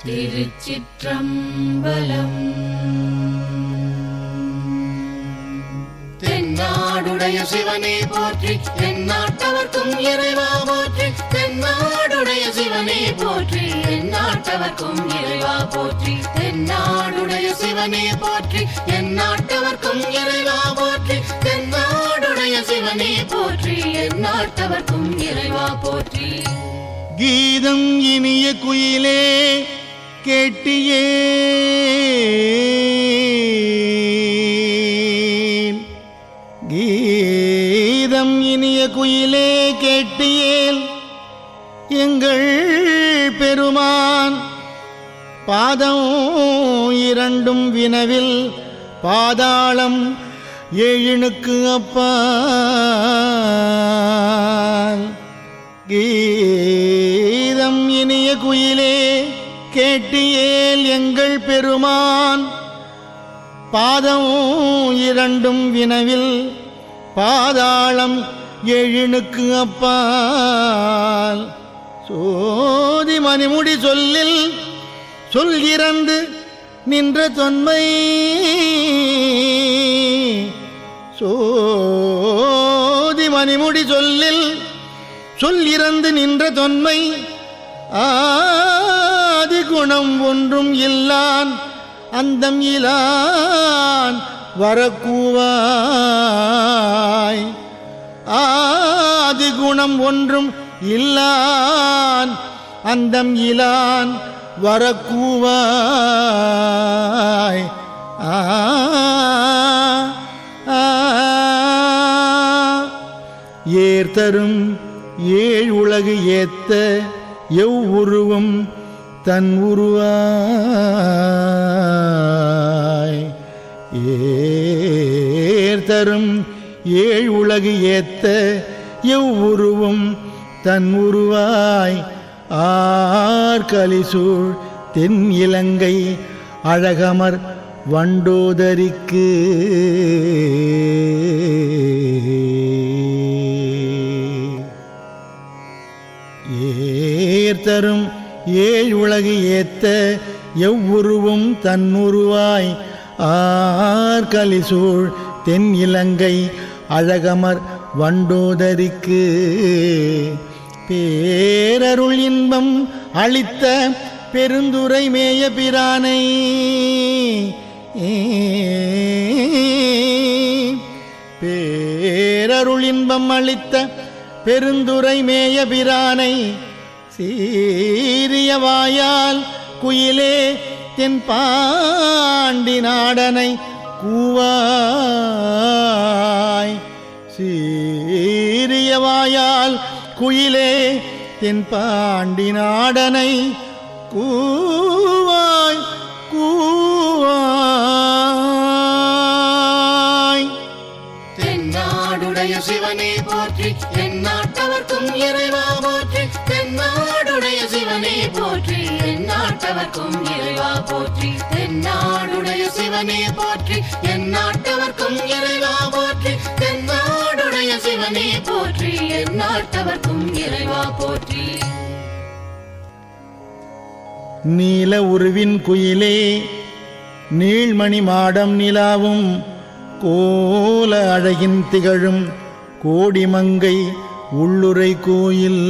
திருச்சிற்றம்பலம். தென்னாடுடைய சிவனே போற்றி, எந்நாட்டவர்க்கும் இறைவா போற்றி. தென்னாடுடைய சிவனே போற்றி, எந்நாட்டவர்க்கும் இறைவா போற்றி. தென்னாடுடைய சிவனே போற்றி, எந்நாட்டவர்க்கும் இறைவா போற்றி. தென்னாடுடைய சிவனே போற்றி, எந்நாட்டவர்க்கும் இறைவா போற்றி. கீதம் இனிய குயிலே கேட்டியே, கீதம் இனிய குயிலே கேட்டியேல் எங்கள் பெருமான் பாதம் இரண்டும் வினவில் பாதாளம் ஏழினுக்கு அப்பால். கீதம் இனிய குயிலே கேட்டியேல் எங்கள் பெருமான் பாதம் இரண்டும் வினவில் பாதாளம் ஏழினுக்கு அப்பால். சோதி மணிமுடி சொல்லில் சொல் இறந்து நின்ற தொன்மை, சோதி மணிமுடி சொல்லில் சொல் இறந்து நின்ற தொன்மை. ஆதி குணம் ஒன்றும் இல்லான் அந்தம் இலான் வரக்கூவாய். ஆதி குணம் ஒன்றும் இல்லான் அந்தம் இலான் வரக்கூவாய். ஏர்தரும் ஏழ் உலகு ஏத்த எவ்வுருவம் தன் உருவாய். ஏர்தரும் ஏழ் உலகு ஏத்த எவ்வுருவம் தன் உருவாய். ஆர்கலிசூழ் தென் இலங்கை அழகமர் வண்டோதரிக்கு ஏர்தரும் ஏழ் உலகு ஏத்த எவ்வுருவும் தன்னுருவாய். ஆர்கலிசூழ் தென் இலங்கை அழகமர் வண்டோதரிக்கு பேரருள் இன்பம் அளித்த பெருந்துரை மேய பிரானை, பேரருள் இன்பம் அளித்த பெருந்துரை மேய பிரானை. சீரிய வாயால் குயிலே தென் பாண்டி நாடனை கூவாய். சீரிய வாயால் குயிலே தென் பாண்டி நாடனை கூவாய் கூவாய். தென்னாடுடைய சிவனே போற்றி, எந்நாட்டவர்க்கும் இறைவா போற்றி. தென்னாடுடைய சிவனே போற்றி, எந்நாட்டவர்க்கும் இறைவா போற்றி. தென்னாடுடைய சிவனே போற்றி, எந்நாட்டவர்க்கும் இறைவா போற்றி. தென்னாடுடைய சிவனே போற்றி, எந்நாட்டவர்க்கும் இறைவா போற்றி. நீல உருவின் குயிலே நீள்மணி மாடம் நிலாவும் கோல அழகின் திகழும் கோடிமங்கை உள்ளுரை கோயில்.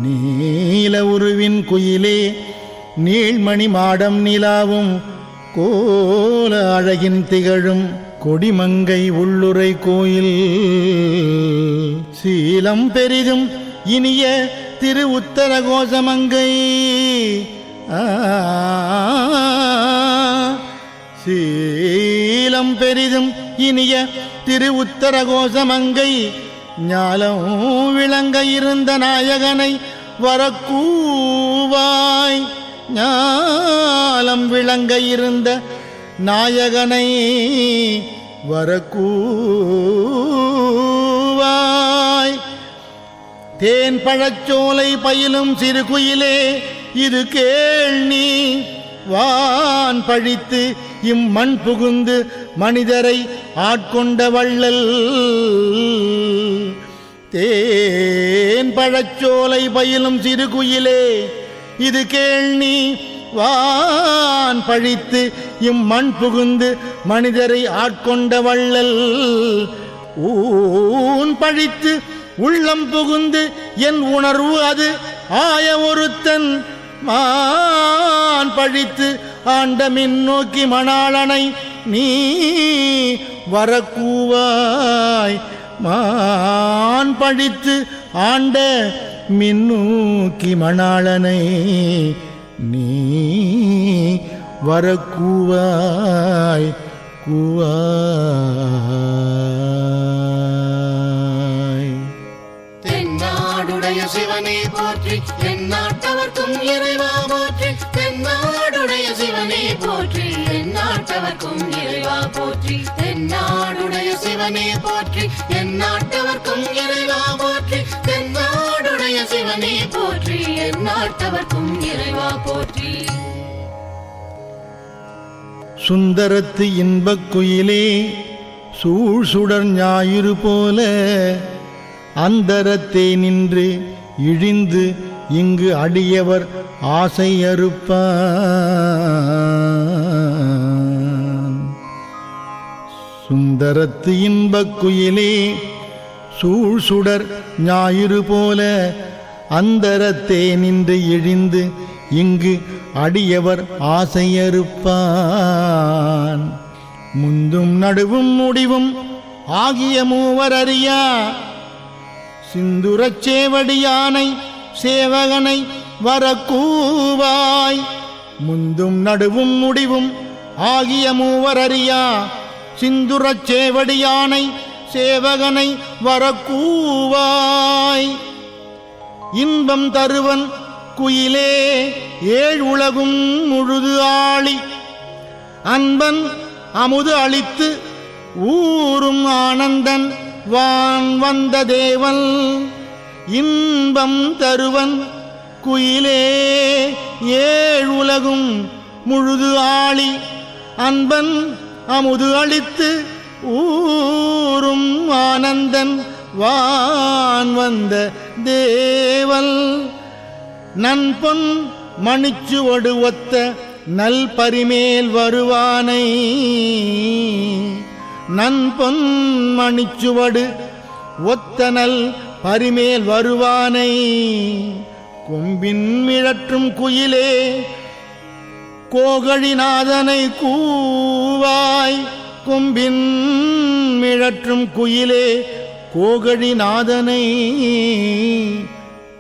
நீல உருவின் குயிலே நீள்மணி மாடம் நிலாவும் கோல அழகின் திகழும் கொடிமங்கை உள்ளுரை கோயில். சீலம் பெரிதும் இனிய திரு உத்தர கோசமங்கை, சீலம் பெரிதும் இனிய திரு உத்தர கோசமங்கை. ஞாலம் விளங்க இருந்த நாயகனை வரக்கூவாய். ஞாலம் விளங்க இருந்த நாயகனை வரக்கூவாய். தேன் பழச்சோலை பயிலும் சிறுகுயிலே இது கேள் நீ. வான் பழித்து இம்மண் புகுந்து மனிதரை ஆட்கொண்ட வள்ளல். தேன் பழச்சோலை பயிலும் சிறு குயிலே இது கேள் நீ. வான் பழித்து இம்மண் புகுந்து மனிதரை ஆட்கொண்ட வள்ளல் ஊன் பழித்து உள்ளம் புகுந்து என் உணர்வு அது ஆய ஒருத்தன் மான் பழித்து ஆண்ட மின் நோக்கி மணாளனை நீ வரக்கூவாய். மான் பழித்து ஆண்ட மின்னூக்கி மணாளனை நீ வரக்கூவாய் கூவாய். தென்னாடுடைய சிவனே போற்றி எந்நாட்டவர்க்கும் இறைவா போற்றி. தென்னாடுடைய சிவனே போற்றி எந்நாட்டவர்க்கும் இறைவா போற்றி. தென்னாடுடைய சிவனே போற்றி எந்நாட்டவர்க்கும் இறைவா போற்றி. தென்னாடுடைய சிவனே போற்றி எந்நாட்டவர்க்கும் இறைவா போற்றி. சுந்தரத்து இன்பக் குயிலே சூழ் சுடர் ஞாயிறு போல அந்தரத்தே நின்று இழிந்து இங்கு அடியவர் ஆசை அறுப்பான். சுந்தரத்து இன்பக் குயிலே சூழ் சுடர் ஞாயிறு போல அந்தரத்தே நின்று இழிந்து இங்கு அடியவர் ஆசையறுப்பான். முந்தும் நடுவும் முடிவும் ஆகிய மூவர் அறியா சிந்துரச் சேவடியானை சேவகனை வரக்கூவாய். முந்தும் நடுவும் முடிவும் ஆகிய மூவர் அறியா சிந்துரச் சேவடியானை சேவகனை வரக்கூவாய். இன்பம் தருவன் குயிலே ஏழ் உலகும் முழுது ஆளி அன்பன் அமுது அளித்து ஊரும் ஆனந்தன் வான் வந்த தேவன். இன்பம் தருவன் குயிலே ஏழ் உலகும் முழுது ஆளி அன்பன் அமுது அளித்து ஊரும் ஆனந்தன் வான் வந்த தேவன். நன்பொன் மணிச்சுவடு ஒத்த நல் பரிமேல் வருவானை. நன்பொன் மணிச்சுவடு ஒத்த நல் பரிமேல் வருவானை. கொம்பின் மிழற்றும் குயிலே கோகழிநாதனை கூவாய். கொம்பின் மிழற்றும் குயிலே கோகழிநாதனை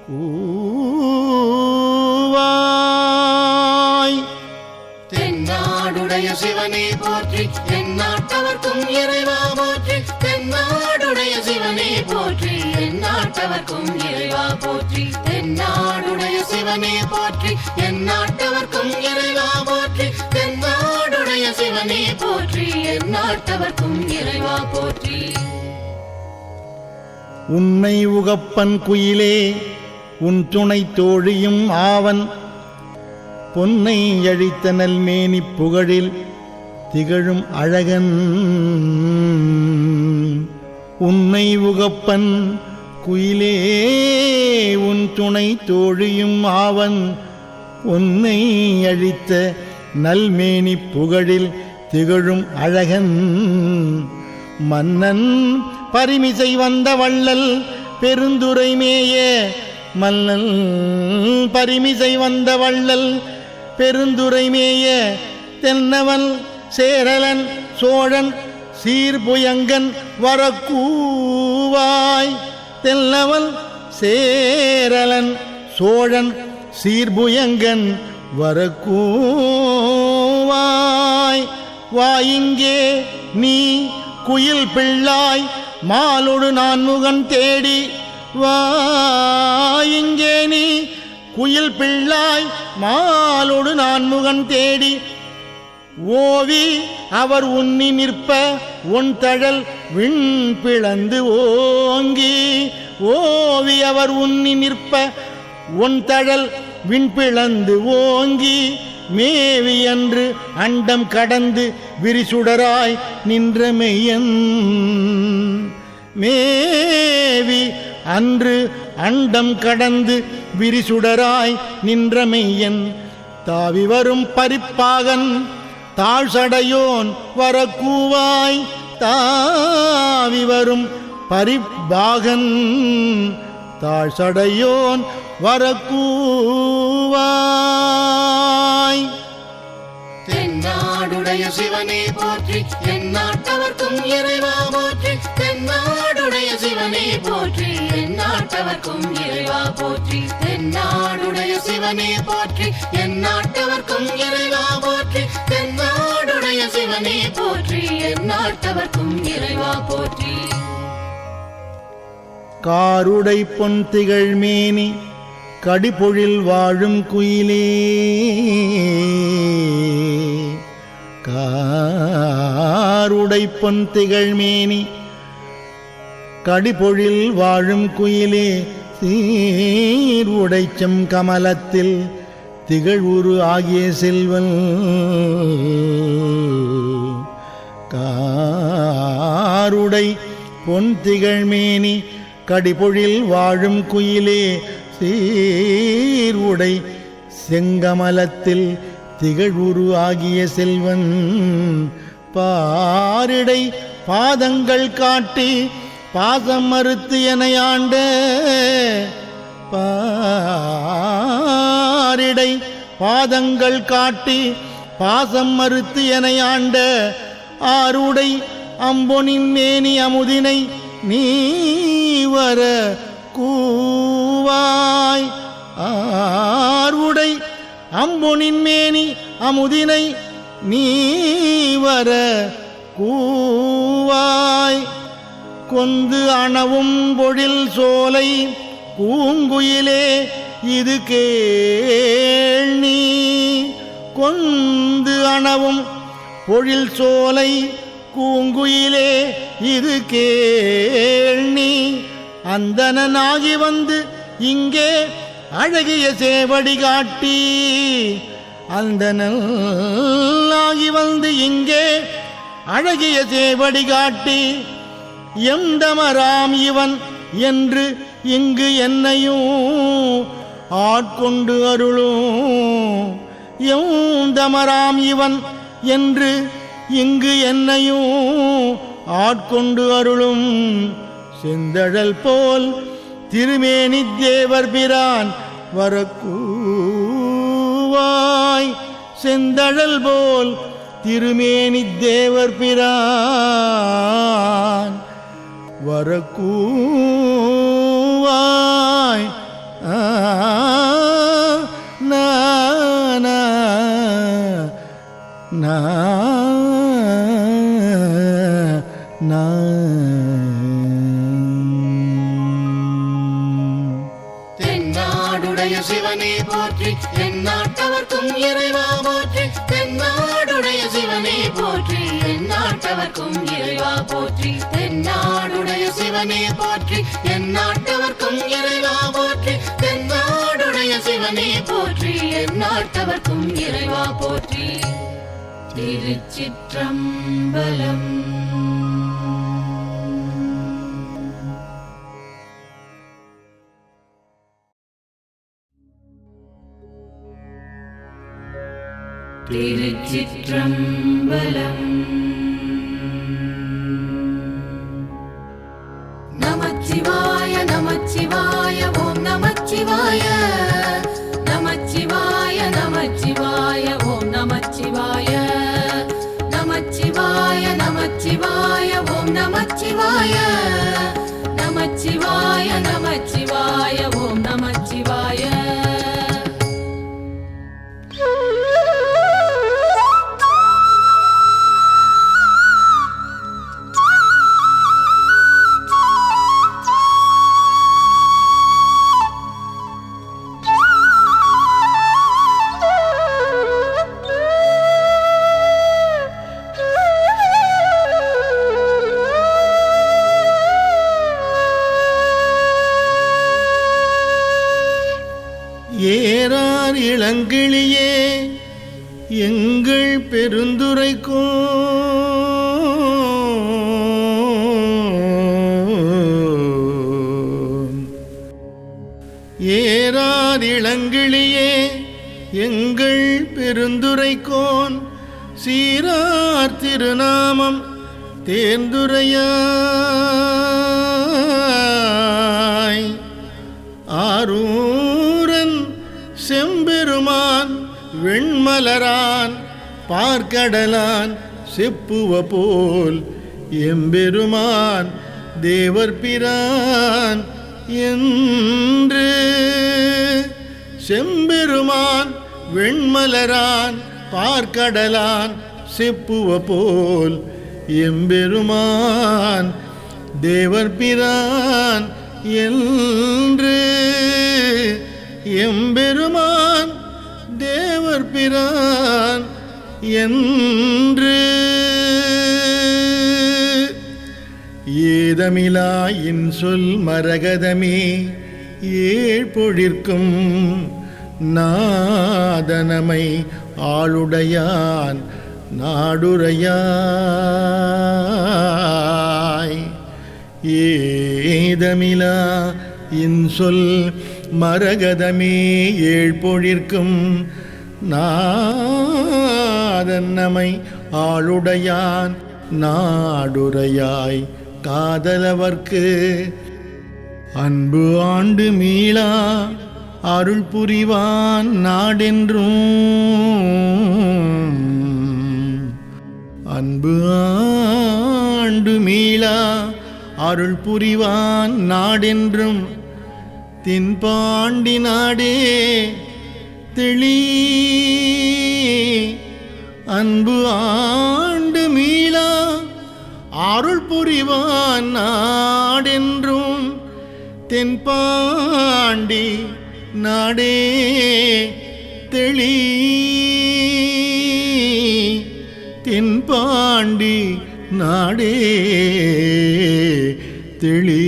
கூவாய். தென்னாடுடைய சிவனே போற்றி எந்நாட்டவர்க்கும் இறைவா போற்றி. தென்னாடுடைய சிவனே போற்றி எந்நாட்டவர்க்கும் இறைவா போற்றி. தென்னாடுடைய சிவனே போற்றி எந்நாட்டவர்க்கும் இறைவா போற்றி. தென்னாடுடைய சிவனே போற்றி எந்நாட்டவர்க்கும் இறைவா போற்றி. உன்னை உகப்பன் குயிலே உன் துணை தோழியும் ஆவன். பொன்னை அழித்த நல்மேனி புகழில் திகழும் அழகன். உன்னை உகப்பன் குயிலே உன் துணை தோழியும் ஆவன். பொன்னை அழித்த நல்மேனி புகழில் திகழும் அழகன். மன்னன் பரிமிசை வந்த வள்ளல் பெருந்துரை மேய. மன்னன் பரிமிசை வந்த வள்ளல் பெருந்துரை மேய. தென்னவன் சேரலன் சோழன் சீர்புயங்கன் வரக்கூவாய். தென்னவன் சேரலன் சோழன் சீர்புயங்கன் வரக்கூவாய். வாயிங்கே நீ குயில் பிள்ளாய் மாலொடு நான்முகன் தேடி. வாயிங்கே நீ குயில் பிள்ளாய் மாலொடு நான்முகன் தேடி. ஓவி அவர் உன்னி நிற்ப ஒன் தழல் விண் பிளந்து ஓங்கி. ஓவி அவர் உன்னி நிற்ப ஒன் தழல் விண் பிளந்து ஓங்கி. மேவி அன்று அண்டம் கடந்து விரிசுடராய் நின்ற மெய்யன். மேவி அன்று அண்டம் கடந்து விரிசுடராய் நின்ற மெய்யன் தாவி வரும் பரிப்பாகன் தாழ்சடையோன் வரக்கூவாய் தாவி வரும் பரிப்பாகன் தாழ்சடையோன் வரக்கூவாய். தென்னாடுடைய சிவனே போற்றி எந்நாட்டவர்க்கும் இறைவா போற்றி தென்னாடுடைய சிவனே போற்றி எந்நாட்டவர்க்கும் இறைவா போற்றி தென்னாடுடைய சிவனே போற்றி எந்நாட்டவர்க்கும் இறைவா போற்றி தென்னாடுடைய சிவனே போற்றி எந்நாட்டவர்க்கும் இறைவா போற்றி. காருடை பொன் திகழ்மேனி கடிபொழில் வாழும் குயிலே காருடை பொன் திகழ்மேனி கடிபொழில் வாழும் குயிலே சீர் உடைச்சம் கமலத்தில் திகழ்வுரு ஆகிய செல்வன் காருடை பொன் திகழ்மேனி கடிபொழில் வாழும் குயிலே சீர் உடை செங்கமலத்தில் திகழ்வுரு ஆகிய செல்வன் பாரிடை பாதங்கள் காட்டி பாசம் மறுத்து எனையாண்ட பாரிடை பாதங்கள் காட்டி பாசம் மறுத்து எனையாண்ட ஆருடை அம்பொனின் மேனி அமுதினை நீ வர கூவாய் ஆருடை அம்பொனின் மேனி அமுதினை நீ வர கூவாய். கொந்து அணவும் பொழில் சோலை பூங்குயிலே இது கேள் நீ கொந்து அணவும் பொழில் சோலை பூங்குயிலே இது கேள் நீ அந்தனாகி வந்து இங்கே அழகிய சேவடி காட்டி அந்தனாகி வந்து இங்கே அழகிய சேவடி காட்டி எந்தமராம் இவன் என்று இங்கு என்னையும் ஆட்கொண்டு அருளும் எந்தமராம் இவன் என்று இங்கு என்னையும் ஆட்கொண்டு அருளும் செந்தழல் போல் திருமேனி தேவர் பிரான் வரக்கூவாய் செந்தழல் போல் திருமேனி தேவர் பிரான் வரக்கூவாய். நா நா நா நா தென்னாடுடைய சிவனே போற்றி எந்நாட்டவர்க்கும் இறைவா போற்றி தென்னாடுடைய சிவனே போற்றி எந்நாட்டவர்க்கும் இறைவா போற்றி தென்னாடுடைய சிவனே போற்றி எந்நாட்டவர்க்கும் இறைவா போற்றி தென்னாடுடைய சிவனே போற்றி எந்நாட்டவர்க்கும் இறைவா போற்றி. திருச்சிற்றம்பலம். திருச்சிற்றம்பலம். நமச்சிவாய நமச்சிவாய ஓம் நமச்சிவாய நமச்சிவாய நமச்சிவாய ஓம் நமச்சிவாய நமச்சிவாய நமச்சிவாய ஓம் நமச்சிவாய நமச்சிவாய நமச்சிவாய ஓம் நமச்சிவாய. ஏறார் இளங்கிளியே எங்கள் பெருந்துரைக்கும் ஏறார் இளங்கிளியே எங்கள் பெருந்துரைக்கோன் சீரார் திருநாமம் தேர்ந்துரையாய் ஆரூரன் செம்பெருமான் வெண்மலரான் பார்க்கடலான் செப்புவ போல் எம்பெருமான் தேவர் பிரான் என்று செம்பெருமான் வெண்மலரான் பார்க்கடலான் செப்புவ போல் எம்பெருமான் தேவர் பிரான் என்று எம்பெருமான் தேவர் பிரான் என்று ஏதமிலா இன்சொல் மரகதமே ஏழ்பொழிற்கும் நாதனமை ஆளுடையான் நாடுரையாய் ஏதமிலா இன்சொல் மரகதமே ஏழ்பொழிற்கும் நாதனமை ஆளுடையான் நாடுரையாய் காதலவர்க்கு அன்பு ஆண்டு மீளா அருள் புரிவான் நாடென்றும் அன்பு ஆண்டு மீளா அருள் புரிவான் நாடென்றும் தென்பாண்டி நாடே தெளி அன்பு ஆண்டு மீளா அருள் புரிவான் நாடென்றும் தென்பாண்டி நாடே தெளி தென்பாண்டி நாடே தெளி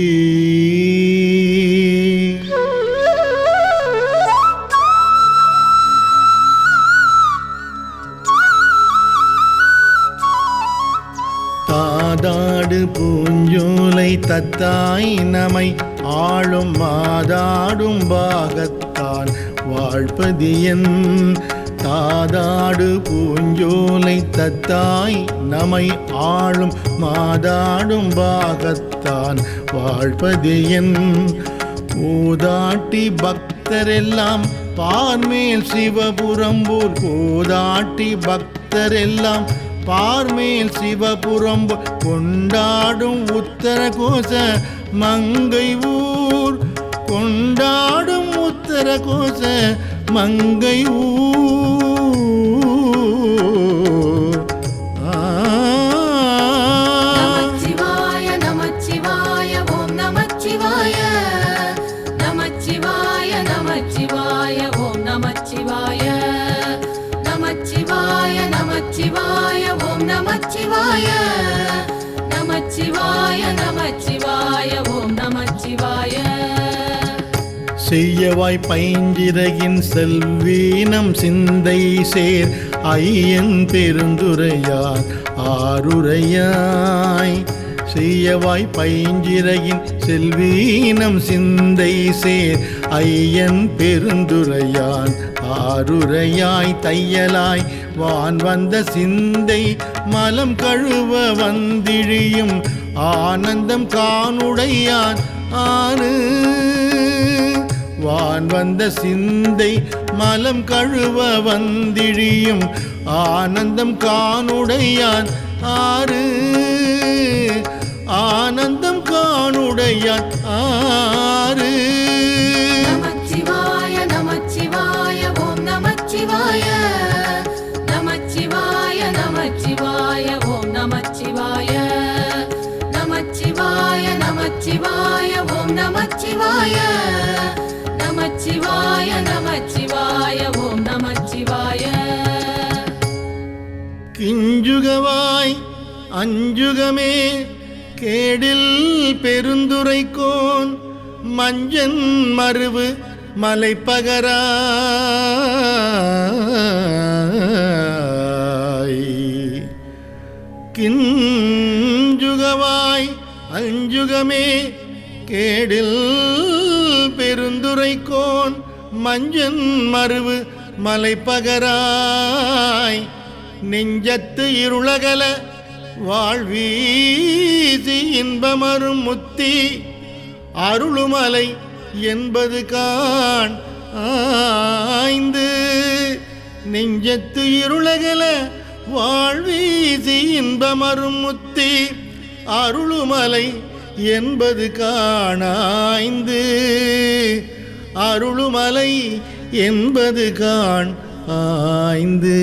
தாதாடு பூஞ்சோலை தத்தாய் நமை ஆளும் மாதாடும் பாகத்தான் வாழ்பதியன் தாதாடு பூஞ்சோலை தத்தாய் நமை ஆளும் மாதாடும் பாகத்தான் வாழ்பதியன் ஊதாட்டி பக்தரெல்லாம் பார்மேல் சிவபுரம்பூர் ஊதாட்டி பக்தரெல்லாம் பார்மேல் சிவபுரம்பு கொண்டாடும் உத்தர கோச மங்கை ஊர் கொண்டாடும் உத்தர கோச மங்கை ஊர் நமச்சிவாய நமச்சிவாய ஓம் நமச்சிவாய நமச்சிவாய நமச்சிவாய ஓம் நமச்சிவாய நமச்சிவாய நமச்சிவாய ஓம் நமச்சிவாய நமச்சிவாய நமச்சிவாய ஓம் நமச்சிவாய செய்யவாய் பைஞ்சிறகின் செல்வீனம் சிந்தை சேர் ஐயன் பெருந்துரையான் ஆருரையாய் செய்யவாய் பைஞ்சிறகின் செல்வீனம் சிந்தை சேர் ஐயன் பெருந்துரையான் ஆருரையாய் தையலாய் வான் வந்த சிந்தை மலம் கழுவ வந்திழியும் ஆனந்தம் காணுடையான் ஆறு வான் வந்த சிந்தை மலம் கழுவ வந்திழியும் ஆனந்தம் காணுடையான் ஆறு ஆனந்தம் காணுடையான் ஆறு நமச்சிவாய நமச்சிவாய ஓம் நமச்சிவாய நமச்சிவாய நமச்சிவாய ஓம் நமச்சிவாய நமச்சிவாய நமச்சிவாய ஓம் நமச்சிவாய நமச்சிவாய நமச்சிவாய ஓம் நமச்சிவாய கிஞ்சுகவாய் அஞ்சுகமே கேடில் பெருந்துரைக்கோன் மஞ்சன் மருவு மலைப்பகராய் கிஞ்சுகவாய் அஞ்சுகமே கேடில் பெருந்துரைக்கோன் மஞ்சன் மருவு மலைப்பகராய் நெஞ்சத்து இருளகல வாழ்வீசி இன்பமரும் முத்தி அருளுமலை என்பது காண் ஆய்ந்து நெஞ்சத்து இருளகல வாழ்வீசி இன்பமரும் முத்தி அருளுமலை என்பது காணாய்ந்து அருளுமலை என்பது காண் ஆய்ந்து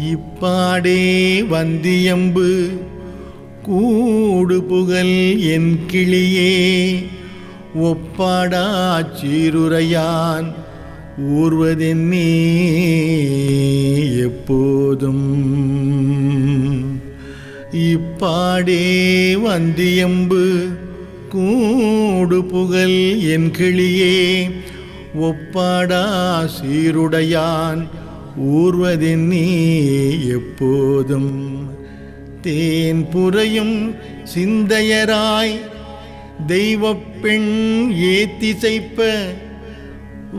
இப்பாடே வந்தியம்பு கூடு புகழ் என் கிளியே ஒப்பாடாச் சீருரையான் ஊர்வதென்னே எப்போதும் இப்பாடே வந்தியம்பு கூடு புகழ் என் கிளியே ஒப்பாடா சீருடையான் ஊர்வதென்னே எப்போதும் தேன் புரையும் சிந்தையராய் தெய்வப் பெண் ஏத்திசைப்ப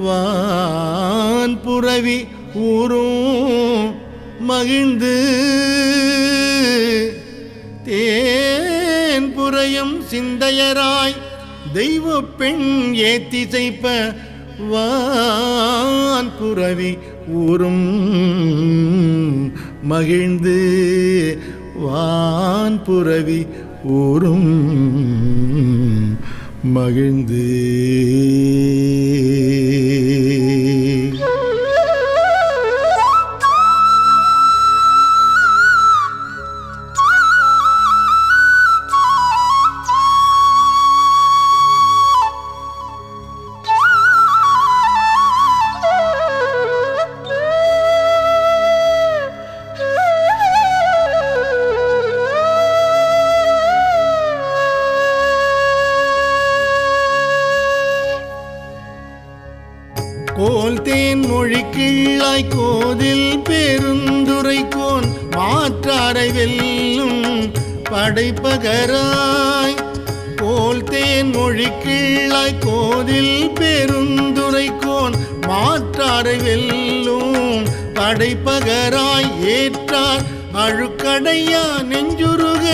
வான் புரவி ஊரும் மகிழ்ந்து தேன் புரையும் சிந்தையராய் தெய்வப் பெண் ஏத்திசைப்ப வான் புரவி ஊரும் மகிழ்ந்து வான் புரவி ஊரும் மகிழ்ந்து கோல் தேன் மொழி கிள்ளாய் கோதில் பெருந்துரைக்கோன் மாற்றாரை வெல்லும் படைப்பகராய் கோல் தேன் மொழி கிள்ளாய் கோதில் பெருந்துரைக்கோன் மாற்றாரை வெல்லும் படைப்பகராய் ஏற்றார் அழுக்கடையா நெஞ்சுருக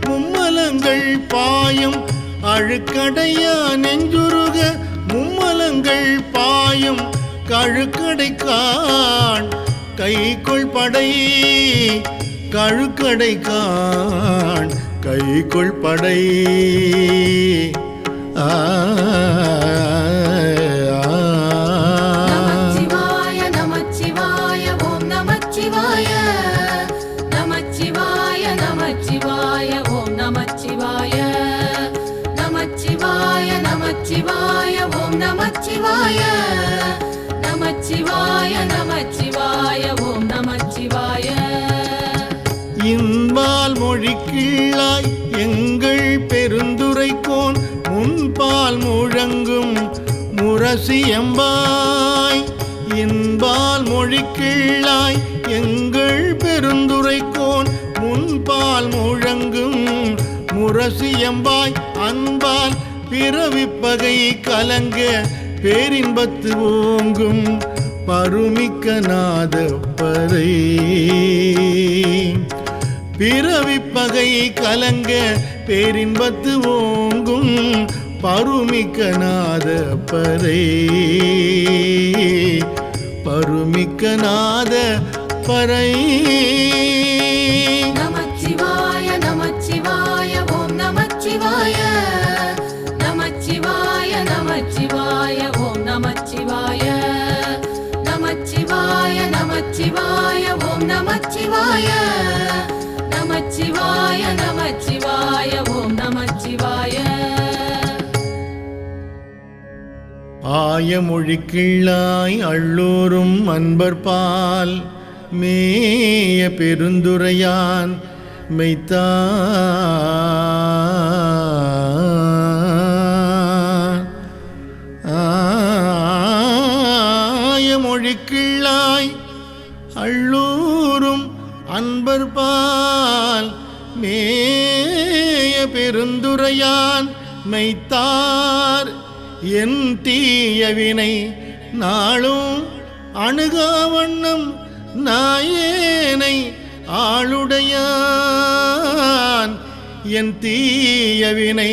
மும்மலங்கள் பாயும் அழுக்கடையா நெஞ்சுருக மும்மலங்கள் பாயும் கழுக்கடைக்கான் கைக்குள் படை கழுக்கடைக்கான் கைக்குள் படை நமச்சிவாய நமச்சிவாய ஓம் நமச்சிவாய நமச்சிவாய நமச்சிவாய ஓம் நமச்சிவாய நமச்சிவாய நமச்சிவாய ஓம் நமச்சிவாய நமச்சிவாய நமச்சிவாய ஓம் நமச்சிவாய இன்பால் மொழி கிள்ளாய் எங்கள் பெருந்துரைக்கோன் முன்பால் முழங்கும் முரசியம்பாய் இன்பால் மொழி கிள்ளாய் எங்கள் பெருந்துரைக்கோன் முன்பால் முழங்கும் முரசியம்பாய் அன்பால் பிறவிப்பகை கலங்க பேரின்பத்து ஓங்கும் பருமிக்க நாத பறை பிறவிப்பகை கலங்க பேரின்பத்து ஓங்கும் பருமிக்க நாத பறை பருமிக்க நாத பறை நமச்சிவாய நமச்சிவாய ஓம் நமச்சிவாய நமச்சிவாய நமச்சிவாய ஓம் நமச்சிவாய நமச்சிவாய நமச்சிவாய ஓம் நமச்சிவாய நமச்சிவாய நமச்சிவாய ஓம் நமச்சிவாய ஆயமொழி கிள்ளாய் அள்ளூரும் அன்பர்பால் மேய பெருந்துரையான் மெய்த்தான் ஆயமொழி கிள்ளாய் அள்ளூரும் அன்பர்பால் மேய பெருந்துரையான் மெய்த்தார் என் தீயவினை நாளும் அணுகாவண்ணம் நாயேனை ஆளுடையான் என் தீயவினை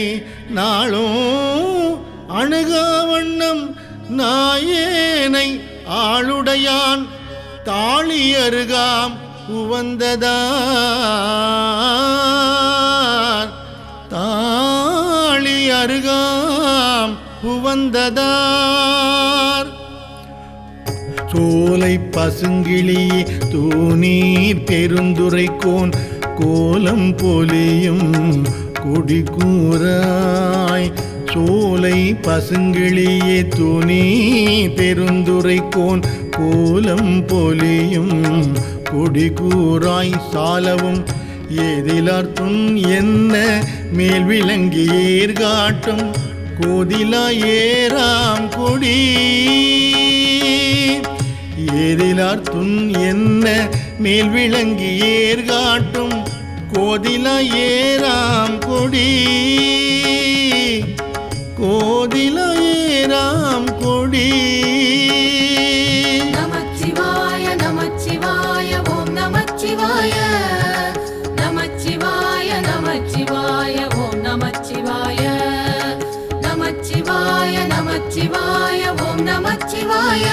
நாளும் அணுகாவண்ணம் நாயேனை ஆளுடையான் தாளி அருகாம் உவந்ததார் தாளி அருகாம் உவந்ததார் சோலை பசுங்கிளி தூணி பெருந்துரைக்கோன் கோலம் பொலியும் கொடிக்கூறாய் சோலை பசுங்கிளியே துணி பெருந்துரைக்கோன் கோலம் பொலியும் கொடிக்கூறாய் சாலவும் ஏதிலார்த்தும் என்ன மேல் விளங்கி ஏர்காட்டும் கோதிலா ஏறாம் கொடி ஏதிலார்த்தும் என்ன மேல் விளங்கி ஏர்காட்டும் கோதிலா ஏறாம் கொடி கோதிலா ஏறாம் கொடி நமச்சிவாய நமச்சிவாய ஓம் நமச்சிவாய நமச்சிவாய நமச்சிவாய ஓம் நமச்சிவாய நமச்சிவாய நமச்சிவாய ஓம் நமச்சிவாய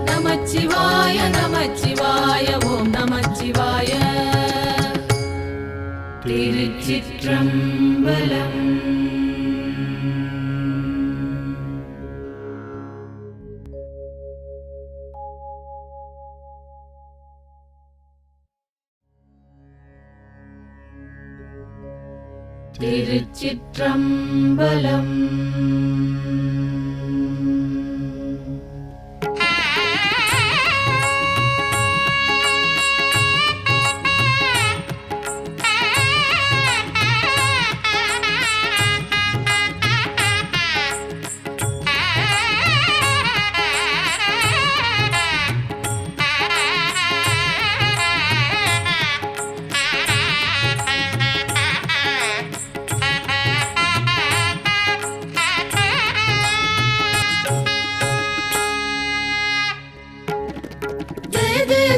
நமச்சிவாய நமச்சிவாய ஓம் நமச்சிவாய திருச்சிற்றம்பலம். திருச்சிற்றம்பலம்.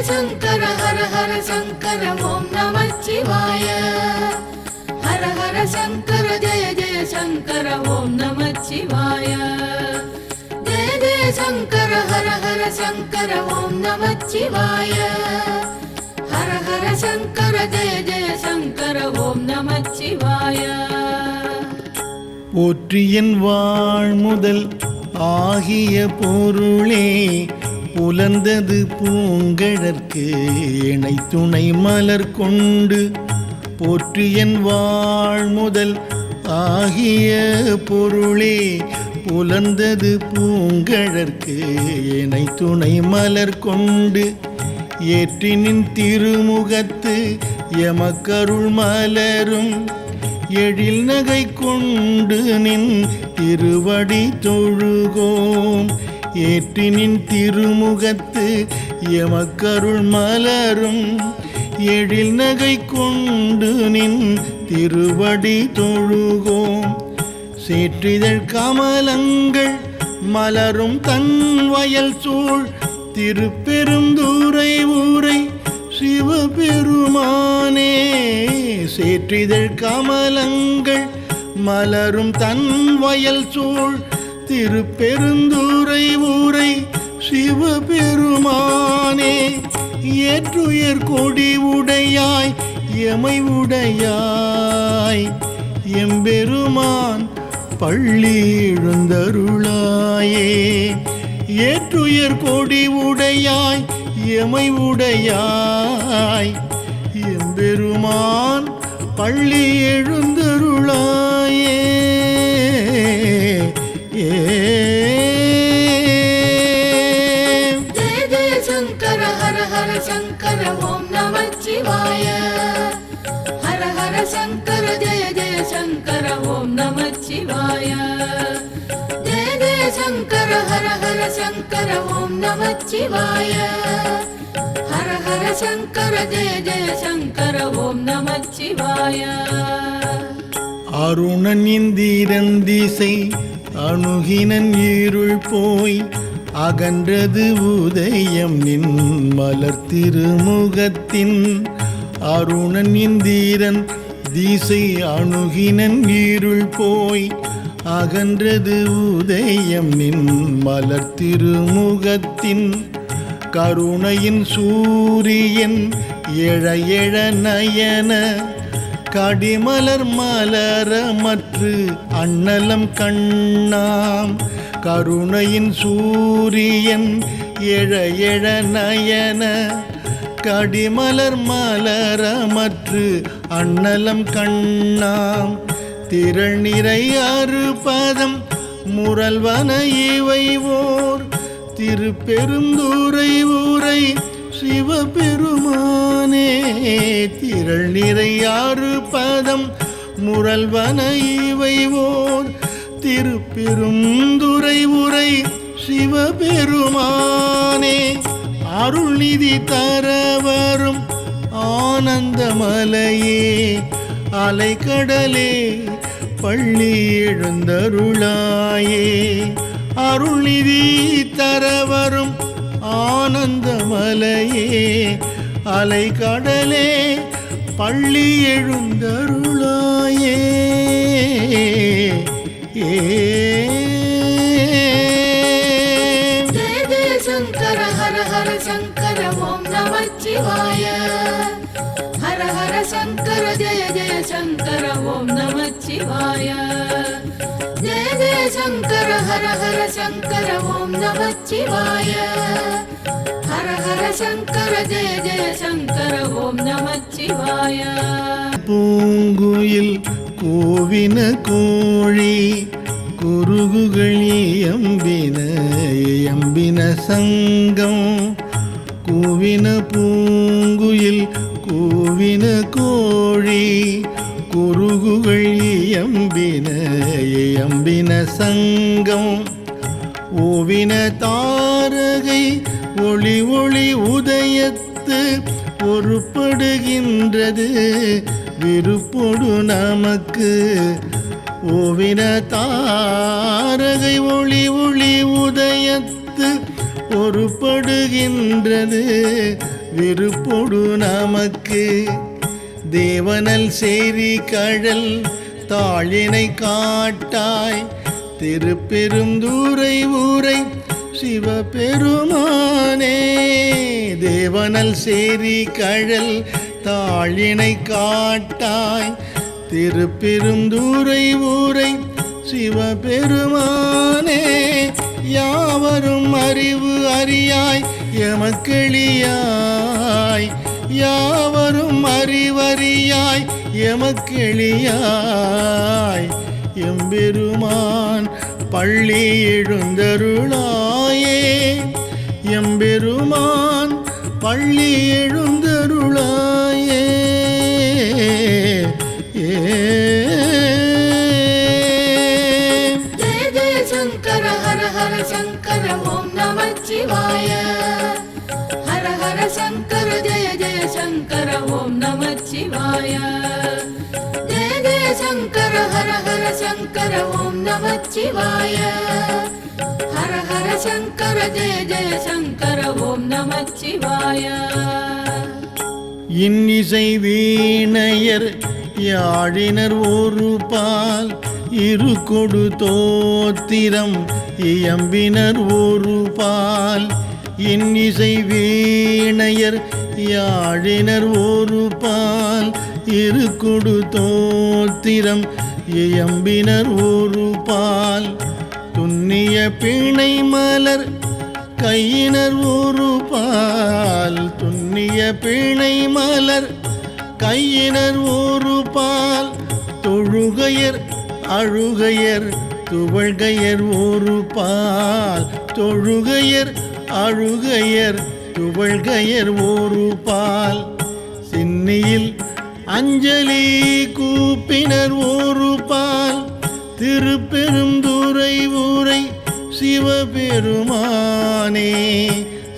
शंकर हर हर शंकर ओम नमः शिवाय हर हर शंकर जय जय शंकर ओम नमः शिवाय जय जय शंकर हर हर शंकर ओम नमः शिवाय हर हर शंकर जय जय शंकर ओम नमः शिवाय போற்றியன் வாழ் முதல் ஆகிய பொருளே புலர்ந்தது பூங்கழற்கு இணை துணை மலர் கொண்டு போற்றியன் வாழ் முதல் ஆகிய பொருளே புலர்ந்தது பூங்கழற்கு இணை துணை மலர் கொண்டு ஏற்றினின் திருமுகத்து எமக்கருள் மலரும் எழில் நகை கொண்டு நின் திருவடி தொழுகோம் ஏற்றினின் திருமுகத்து எமக்கருள் மலரும் எழில் நகை கொண்டு நின் திருவடி தொழுகோம் சேற்றிதழ் கமலங்கள் மலரும் தன் வயல் சூழ் திருப்பெருந்துறை ஊரை சிவபெருமானே சேற்றிதழ் கமலங்கள் மலரும் தன் வயல் சூழ் திருப்பெருந்துறை ஊரை சிவபெருமானே ஏற்றுயர் கொடி உடையாய் எமை உடையாய் எம்பெருமான் பள்ளி எழுந்தருளாயே ஏற்றுயர் கொடி உடையாய் எமை உடையாய் எம்பெருமான் பள்ளி எழுந்தருளாயே जय जय शंकर हर हर शंकर ओम नमः शिवाय हर हर शंकर जय जय शंकर ओम नमः शिवाय जय जय शंकर हर हर शंकर ओम नमः शिवाय ஹர ஹர சங்கர ஜெய ஜெய சங்கர ஓம் நமச்சிவாய. அருணன் இந்திரன் திசை அணுகினன் இருள் போய் அகன்றது உதயம் நின் மலர் திருமுகத்தின். அருணன் இந்திரன் திசை அணுகினன் இருள் போய் அகன்றது உதயம் நின் மலர் திருமுகத்தின். கருணையின் சூரியன் எழ எழ நயன கடிமலர் மலரமற்று அண்ணலம் கண்ணாம். கருணையின் சூரியன் எழ எழ நயன கடிமலர் மலரமற்று அண்ணலம் கண்ணாம். திரள் நிறை அறுபதம் முரல்வன இவை ஓர் திருப்பெருந்துறை ஊரை சிவபெருமானே. திரள் நிறை அறுபதம் முரல்வன இவை ஓர் திருப்பெருந்துறை ஊரை சிவபெருமானே. அருள்நிதி தரவரும் ஆனந்தமலையே அலைக்கடலே பள்ளி எழுந்தருளாயே. அருள்நிதி தரவரும் ஆனந்தமலையே அலைக்கடலே பள்ளி எழுந்தருளாயே. ஜெய ஜெய சங்கர ஹர ஹர சங்கர ஓம் நமச்சிவாய. ஹர ஹர சங்கர ஜெய ஜெய சங்கர ஓம் நமச்சிவாய. ஜெய ஜெய சங்கர ஹர ஹர சங்கர ஓம் நமச்சிவாய. ஹர ஹர சங்கர ஜெய ஜெய சங்கர ஓம் நமச்சிவாய. பூங்குயில் கோவின கோழி குருகுகள் எம்பின எம்பின சங்கம். கூவின பூங்குயில் கூவின கோழி குருகுகள் எம்பின எம்பின சங்கம். ஓவின தாரகை ஒளி ஒளி உதயத்து ஒருப்படுகின்றது விருப்பொடு நமக்கு. ஓவின தாரகை ஒளி ஒளி உதயத்து ஒருப்படுகின்றது விருப்பொடு நமக்கு. தேவனல் சேரி கழல் தாழினை காட்டாய் திருப்பெருந்துறை ஊரை சிவபெருமானே. தேவனல் சேரி கழல் தாழினை காட்டாய் திருப்பெருந்துறை ஊரை சிவபெருமானே. யாவரும் அறிவு அறியாய் எமக்கெளியாய். யாவரும் அறிவறியாய் எமக்கெளியாய். எம்பெருமான் பள்ளி எழுந்தருளாயே. எம்பெருமான் பள்ளி எழுந்தருளாயே. ஜெய ஜெய சங்கர ஹர ஹர சங்கர ஓம் நமச்சிவாய. ஹர ஹர சங்கர ஜெய ஜெய சங்கர ஓம் நமச்சிவாய. ஜெய ஜெய சங்கர ஹர ஹர சங்கர ஓம் நமச்சிவாய. ஹர ஹர சங்கர ஜெய ஜெய சங்கர ஓம் நமச்சிவாய. இன்னிசை வீணையர் யாழினர் ஒரு பால் இரு கொடு தோத்திரம் இயம்பினர் ஒரு பால். இன்னிசை வீணையர் யாழினர் ஒரு பால் இரு கொடு தோத்திரம் இயம்பினர் ஒரு பால். துன்னிய பிணை மலர் கையினர் ஒரு பால். துன்னிய பிணை மலர் கையினர் ஒரு பால். தொழுகையர் அழுகையர் துவழ்கையர் ஒரு பால். தொழுகையர் அழுகையர் துவழ்கையர் ஒரு பால். சின்னியில் அஞ்சலி கூப்பினர் ஒரு பால். திருப்பெருந்துறை ஊரை சிவபெருமானே.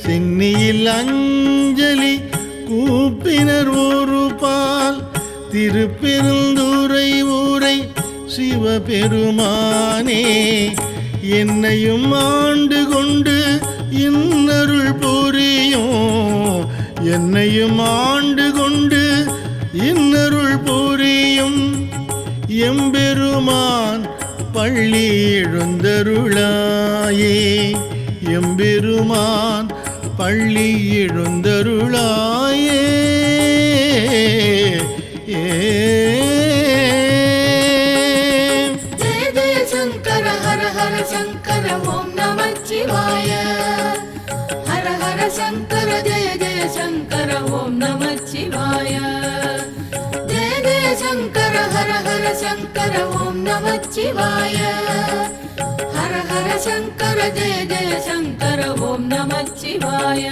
சின்ன மேனியில் அஞ்சலி கூப்பினர் ஒரு பால் திருப்பெருந்துறை ஊரை சிவபெருமானே என்னையும் ஆண்டு கொண்டு இன்னருள் புரியும் என்னையும் ஆண்டு கொண்டு இன்னருள் புரியும் எம்பெருமான் பள்ளி எழுந்தருளாயே எம்பெருமான் பள்ளி எழுந்தருளாயே ஜெய ஜெய சங்கர ஹர ஹர சங்கர ஓம் நமச்சிவாய ஹர ஹர சங்கர ஜெய ஜெய சங்கர ஓம் நமச்சிவாய ஜெய ஜெய சங்கர ஹர ஹர சங்கர ஓம் நமச்சிவாய ஹர ஹர சங்கர ஜெய ஜெய சங்கர ஓம் நமச்சிவாய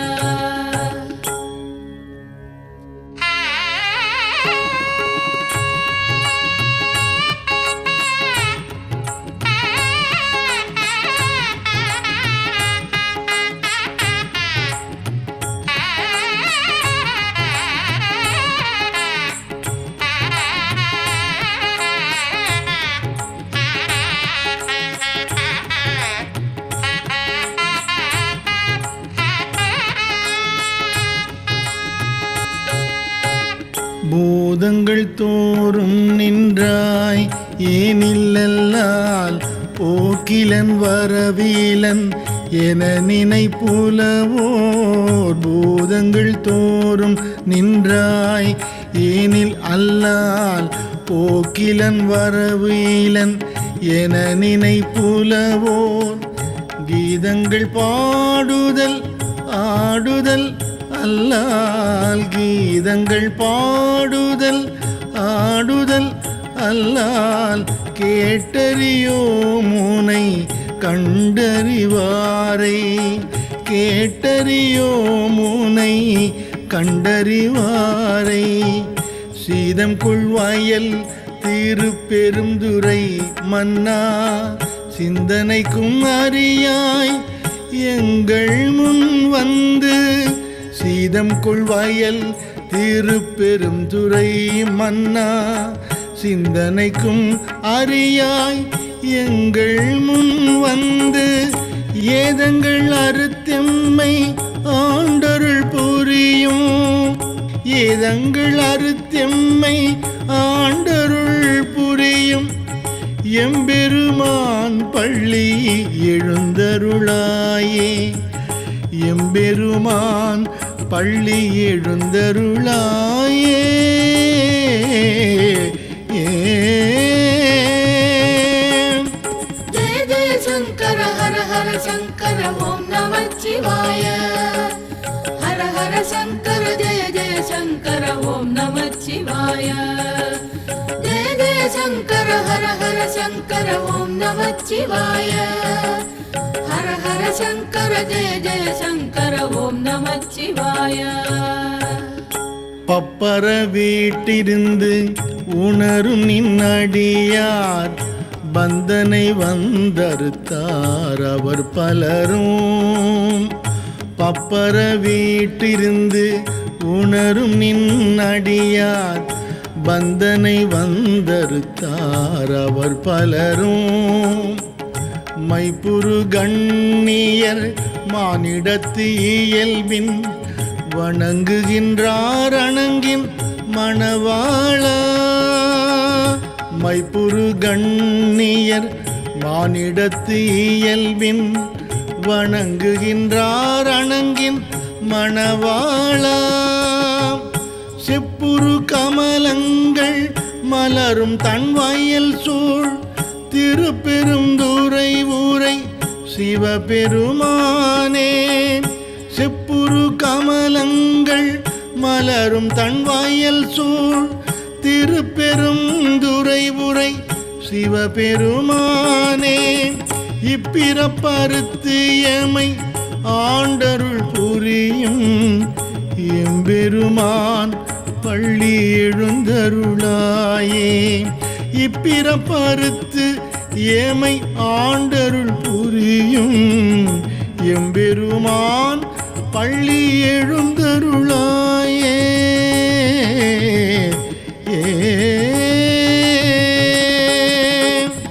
பூதங்கள் தோறும் நின்றாய் ஏனில்லல்லால் போக்கிலன் வரவீலன் என நினைப்புலவோர் பூதங்கள் தோறும் நின்றாய் ஏனில் அல்லால் போக்கிலன் வரவீலன் என நினைப்புலவோர் கீதங்கள் பாடுதல் ஆடுதல் அல்லால் கீதங்கள் பாடுதல் ஆடுதல் அல்லால் கேட்டறியோ முனை கண்டறிவாரை கேட்டறியோ முனை கண்டறிவாரை சீதம் கொள்வாயல் திருப்பெருந்துறை மன்னா சிந்தனைக்கும் அறியாய் எங்கள் முன் வந்து சீதம் கொள்வாயல் திருப்பெருந்துறை மன்னா சிந்தனைக்கும் அறியாய் எங்கள் முன் வந்து ஏதங்கள் அறுத்தெம்மை ஆண்டருள் புரியும் ஏதங்கள் அறுத்தெம்மை ஆண்டருள் புரியும் எம்பெருமான் பள்ளி எழுந்தருளாயே எம்பெருமான் பள்ளி எழுந்தருளாயே ஜெய ஜெய சங்கர ஹர ஹர சங்கர ஓம் நமச்சிவாய ஹர ஹர சங்கர ஜெய ஜெய சங்கர ஓம் நமச்சிவாய ஜெய ஜெய சங்கர ஹர ஹர சங்கர ஓம் நமச்சிவாய ஹர ஹர சங்கர ஜெய ஜெய சங்கர ஓம் நமச்சிவாய பப்பர வீட்டிருந்து உணரும் நின்னடியார் பந்தனை வந்தறுத்தார் அவர் பலரும் பப்பர வீட்டிருந்து உணரும் நின்னடியார் பந்தனை வந்தறுத்தார் அவர் பலரும் மைப்புரு கண்ணியர் மானிடத்து இயல்பின் வணங்குகின்றார் அணங்கின் மணவாளா மைப்புரு கண்ணியர் மானிடத்து இயல்பின் வணங்குகின்றார் அணங்கின் மணவாளா செப்புரு கமலங்கள் மலரும் தன் வயல் சூழ் திருப்பெருந்துறை ஊரை சிவபெருமானே செப்புரு கமலங்கள் மலரும் தன் வயல் சூழ் திருப்பெருந்துறை ஊரை சிவபெருமானே இப்பிறப்பறுத்து எமை ஆண்டருள் புரியும் எம்பெருமான் பள்ளி எழுந்தருளாயே இப்பிறப்பறுத்து ஏமை ஆண்டருள் புரியும் எம்பெருமான் பள்ளி எழுந்தருளாயே.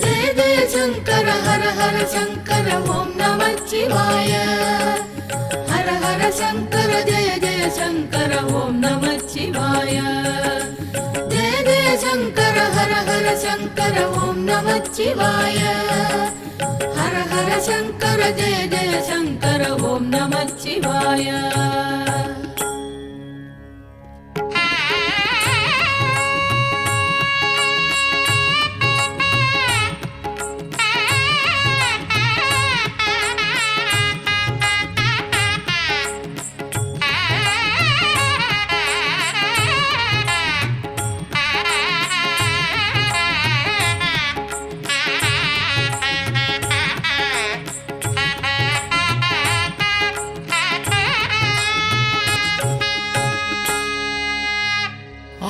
ஜெய ஜெய சங்கர ஹர ஹர சங்கர ஓம் நமச்சிவாய. ஹர ஹர சங்கர ஜெய ஜெய சங்கர ஓம் நமச்சிவாய. ஜெய ஜெய சங்கர ஹர ஹர சங்கர ஓம் நமச்சிவாய. ஹர ஹர சங்கர ஜெய ஜெய சங்கர ஓம் நமச்சிவாய.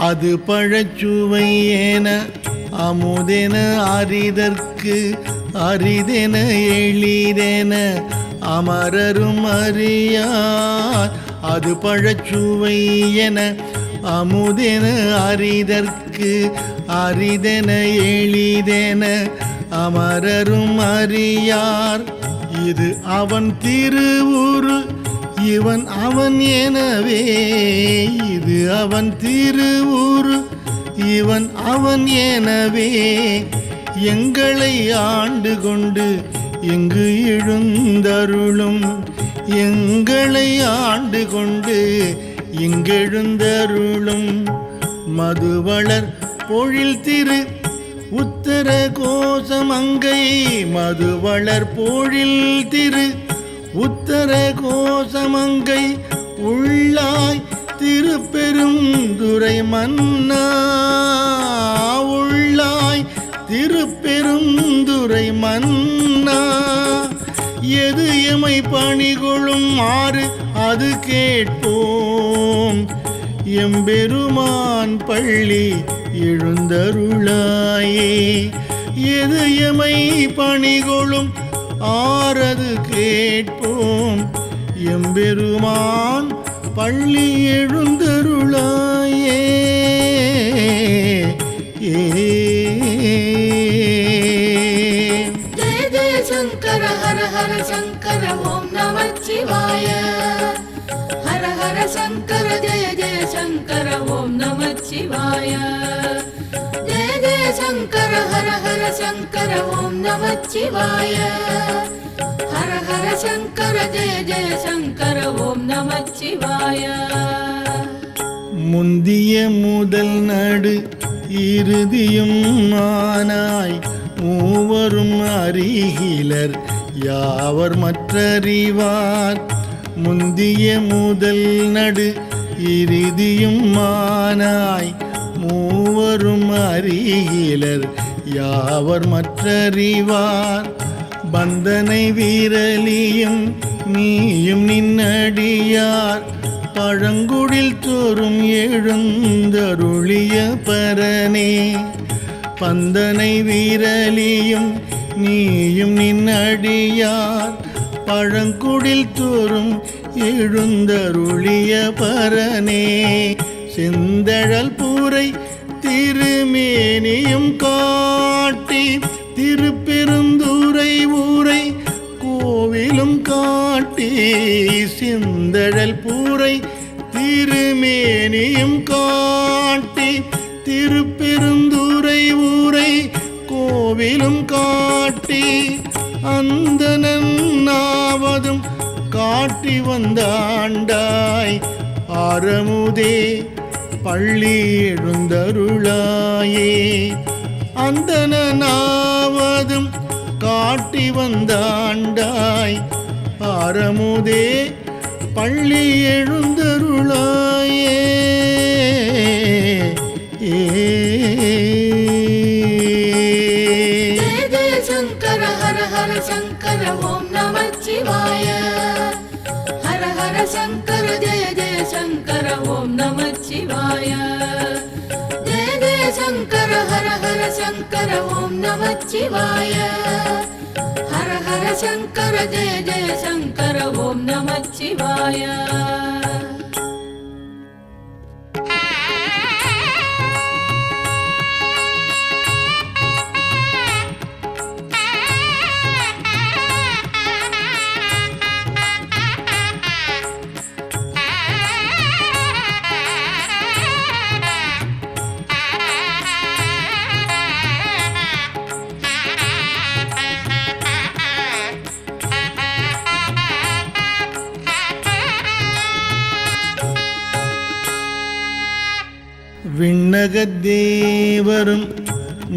அது பழச்சுவை என அமுதென அறிதற்கு அரிதென எளிதென அமரரும் அறியார். அது பழச்சுவை என அமுதென அறிதற்கு அரிதென எளிதென அமரரும் அறியார். இது அவன் திருவுரு இவன் அவன் எனவே. இது அவன் திருவுரு இவன் அவன் எனவே. எங்களை ஆண்டு கொண்டு எங்கு எழுந்தருளும். எங்களை ஆண்டு கொண்டு இங்கெழுந்தருளும். மதுவளர் பொழில் திரு உத்தர கோசமங்கை. மதுவளர் பொழில் திரு உத்தர கோசமங்கை உள்ளாய் திருப்பெருந்துறை மன்னா. உள்ளாய் திருப்பெருந்துறை மன்னா. எது எமை பணிகொள்ளும் ஆறு அது கேட்போம். எம்பெருமான் பள்ளி எழுந்தருளாயே. எது எமை பணிகொள்ளும் ஆறது கேட்போம். எம்பெருமான் பள்ளி எழுந்தருளாயே. ஜெய ஜெய சங்கர ஹர ஹர சங்கர ஓம் நமச்சிவாய. ஹர ஹர சங்கர ஜெய ஜெய சங்கர ஓம் நமச்சிவாய. ஜெய ஜெய சங்கர ஹர ஹர சங்கர ஓம் நமச்சிவாய. ஹர ஹர சங்கர ஜெய ஜெய சங்கர ஓம் நமச்சிவாய. முந்திய முதல் நடு இறுதியும் ஆனாய் மூவரும் அறிகிலர் யாவர் மற்றறிவார். முந்திய முதல் நடு இறுதியும் ஆனாய் மூவரும் அறிகிலர் யாவர் மற்றறிவார். பந்தனை வீரலியும் நீயும் நின்னடியார் பழங்குடில் தோறும் எழுந்தருளிய பரனே. பந்தனை வீரலியும் நீயும் நின்னடியார் பழங்குடில் தோறும் எழுந்தருளிய பரனே. செந்தழல் பூரை திருமேனியும் காட்டி திருப்பெருந்துறை ஊரை கோவிலும் காட்டி. செந்தழல் பூரை திருமேனியும் காட்டி திருப்பெருந்துறை ஊரை கோவிலும் காட்டி. அந்த நன்னாவதும் காட்டி வந்தாண்டாய் ஆரமுதே பள்ளி எழுந்தருளாயே. அந்த நன்னாவதும் காட்டி வந்தாண்டாய் ஆரமுதே பள்ளி எழுந்தருளாயே. ஜெய ஜெய சங்கர ஹர ஹர சங்கர ஓம் நமச்சிவாய. ஹர ஹர சங்கர ஜெய ஜெய சங்கர ஓம் நமச்சிவாய. ஜெய ஜெய சங்கர ஹர ஹர சங்கர ஓம் நமச்சிவாய ஹர ஹர சங்கர ஜெய ஜெய சங்கர ஓம் நமச்சிவாய விண்ணகத்தேவரும்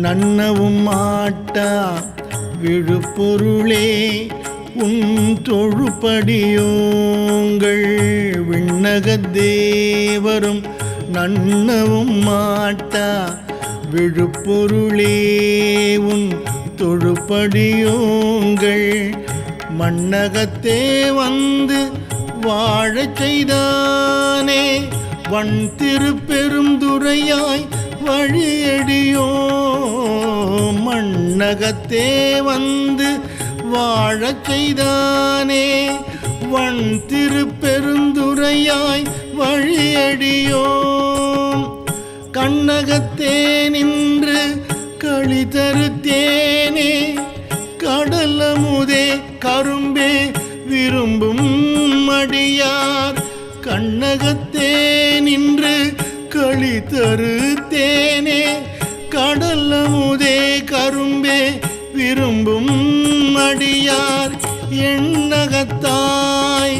நன்னவும் ஆட்டா விழுப்பொருளே உன் தொழுபடியோங்கள். விண்ணகத்தேவரும் நன்னவும் ஆட்டா விழுப்பொருளே உன் தொழுபடியோங்கள். மண்ணகத்தே வந்து வாழச் செய்தானே வன் திருப்பெருந்துறையாய் வழியடியோ. மண்ணகத்தே வந்து வாழச் செய்தானே வன் திருப்பெருந்துறையாய் வழியடியோ. கண்ணகத்தே நின்று களி தருத்தேனே கடலமுதே கரும்பே விரும்பும் அடியார். கண்ணகத்தே நின்று களி தருத்தேனே கடலமுதே கரும்பே விரும்பும் அடியார். எண்ணகத்தாய்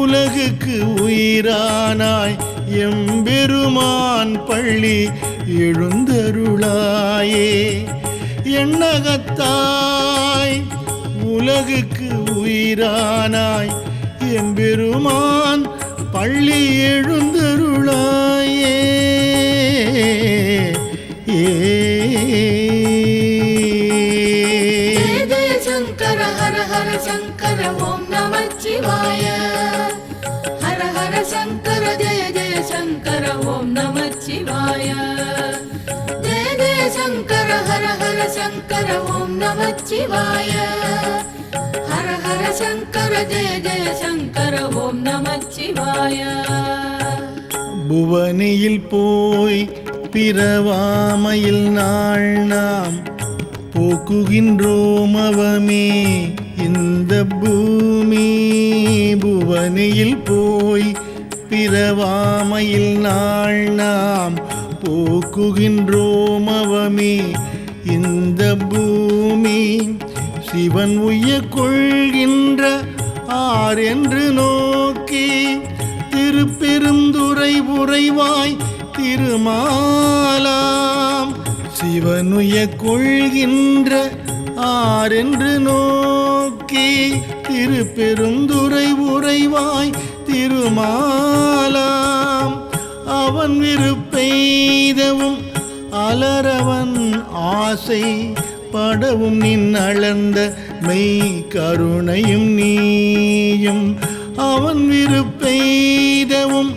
உலகுக்கு உயிரானாய் எம்பெருமான் பள்ளி எழுந்தருளாயே. எண்ணகத்தாய் உலகுக்கு உயிரானாய் எம்பெருமான் பள்ளி எழுந்தருளாயே. ஜெய சங்கர ஹர ஹர சங்கர ஓம் நமச்சிவாய ஹர ஹர சங்கர ஜெய ஜெய சங்கர ஓம் நமச்சிவாய ஜெய ஜெய சங்கர ஹர ஹர சங்கர ஓம் நமச்சிவாய ஹர ஹர சங்கர ஜெய ஜெய சங்கர ஓம் நமச்சிவாய. புவனியில் போய் பிறவாமையில் நாள் நாம் போக்குகின்றோம் அவமே இந்த பூமி. புவனியில் போய் பிறவாமையில் நாள் நாம் போக்குகின்றோம் அவமே இந்த பூமி. சிவன் உய்ய கொள்கின்ற ஆர் என்று நோக்கி திருப்பெருந்துறை உறைவாய் திருமாலாம். சிவனுய கொள்கின்ற ஆர் என்று நோக்கி திருப்பெருந்துறை உறைவாய் திருமாலாம். அவன் விருப்பெய்தவும் அலரவன் ஆசை படவும் நின் அளந்த மெய் கருணையும் நீயும். அவன் விருப்பெய்தவும்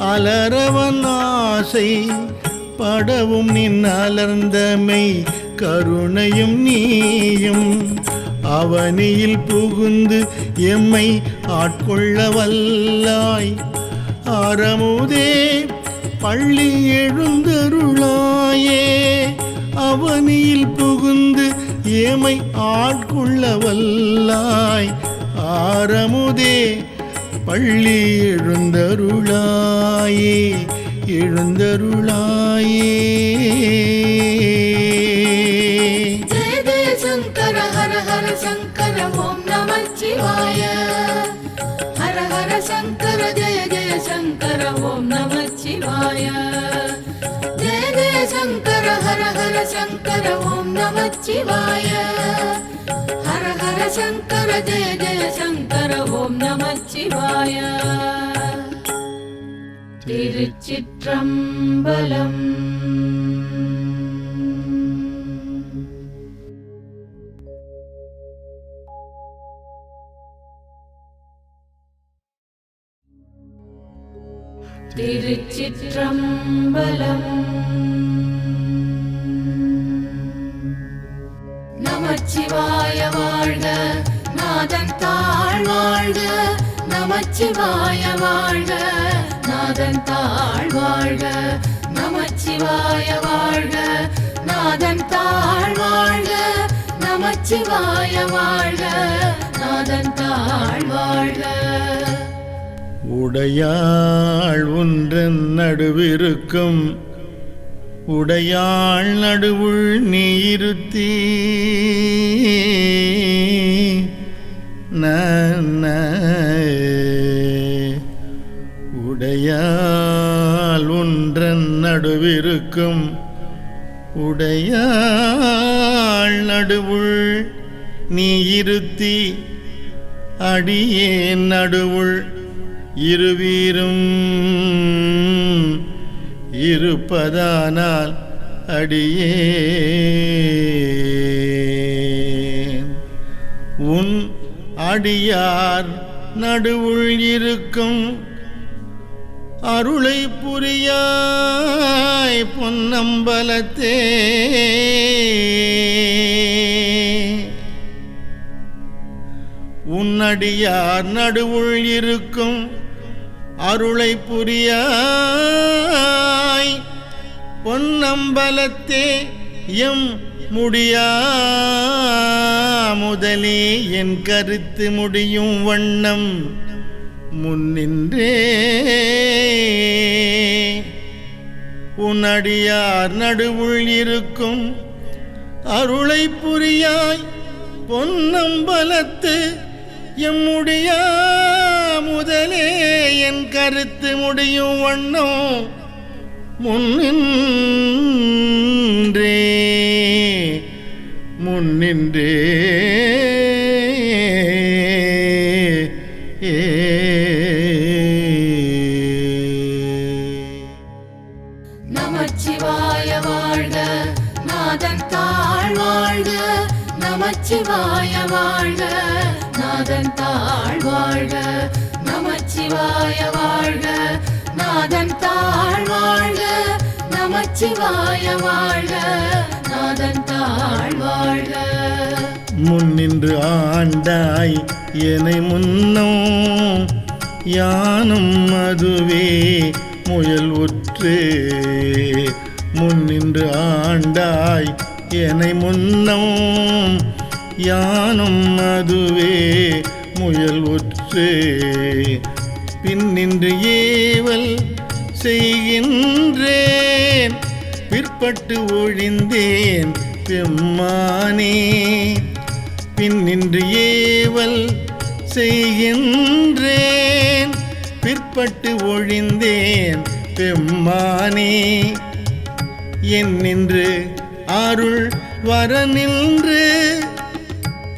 அலரவன் ஆசை படவும் நின் அலர்ந்த மெய் கருணையும் நீயும். அவனியில் புகுந்து எம்மை ஆட்கொள்ள வல்லாய் அறமுதே பள்ளி எழுந்தருளாயே. அவனியில் புகுந்து ஏமை ஆட்கொள்ள வல்லாய் ஆரமுதே பள்ளி எழுந்தருளாயே எழுந்தருளாயே. ஜெய ஜெய சங்கர ஹர ஹர சங்கர ஓம் நமச்சிவாய ஹர ஹர சங்கர ஜெய ஜெய சங்கர ஓம் நமச்சிவாய ஜெய ஜெய சங்கர ஹர ஹர சங்கர ஓம் நமச்சிவாய ஹர ஹர சங்கர ஜெய ஜெய சங்கர ஓம் நமச்சிவாய. திருச்சிற்றம்பலம். திருச்சிற்றம்பலம். நாதன் தாழ் வாழ்க நமச்சிவாய வாழ்க நாதன் தாழ் வாழ்க நமச்சிவாய வாழ்க நாதன் தாழ் வாழ்க நமச்சிவாய வாழ்க நாதன் தாழ் வாழ்க உடையாள் ஒன்றன் நடுவிருக்கும் உடையாள் நடுவுள் நீருத்தி உடையாள் ஒன்றன் நடுவிருக்கும் உடையாள் நடுவுள் நீ இருத்தி அடியேன் நடுவுள் இருவீரும் இருப்பதானால் அடியேன் உன் அடியார் நடுவுள் இருக்கும் அருளை புரியாய் பொன்னம்பலத்தே உன்னடியார் நடுவுள் இருக்கும் அருளை புரியாய் பொன்னம்பலத்தே எம் முடியா முதலே என் கருத்து முடியும் வண்ணம் முன்னின்றே உன்னடியார் நடுவுள் இருக்கும் அருளை புரியாய் பொன்னம்பலத்து எம்முடியா முதலே என் கருத்து முடியும் வண்ணம் முன்னின்றே முன்னின்றே நமச்சிவாய வாழ்க நாதன் தாழ் வாழ்க நமச்சிவாய வாழ்க நாதன் தாழ் வாழ்க நமச்சிவாய வாழ்க நாதன் தாழ் வாழ்க நமச்சிவாய வாழ்க நாதன் தாழ் வாழ்க முன்னின்று ஆண்டாய் என்னை முன்னோ யானும் அதுவே முயல் உற்று முன்னின்று ஆண்டாய் என்னை முன்னோ யானும் அதுவே முயல் உற்று பின்னின்று ஏவல் செய்கின்றேன் பிற்பட்டு ஒழிந்தேன் பெம்மானே பின்னின்று ஏவல் செய்கின்றேன் பிற்பட்டு ஒழிந்தேன் பெம்மானே என் நின்று அருள் வர நின்று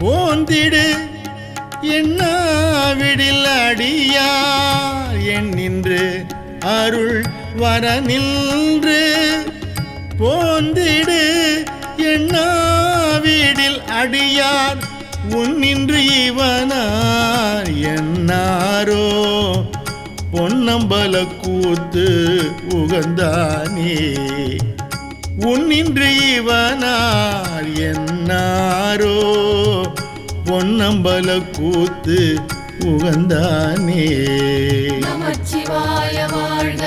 போந்திடு என்னாவிடில் அடியார் என் நின்று அருள் வர நின்று போந்திடு என்னாவிடில் அடியார் உன்னின்று இவனார் என்னாரோ பொன்னம்பல கூத்து உகந்தானே உன்னின்று இவனார் என்னாரோ பொன்னம்பல கூத்து உகந்தானே நமச்சிவாய வாழ்க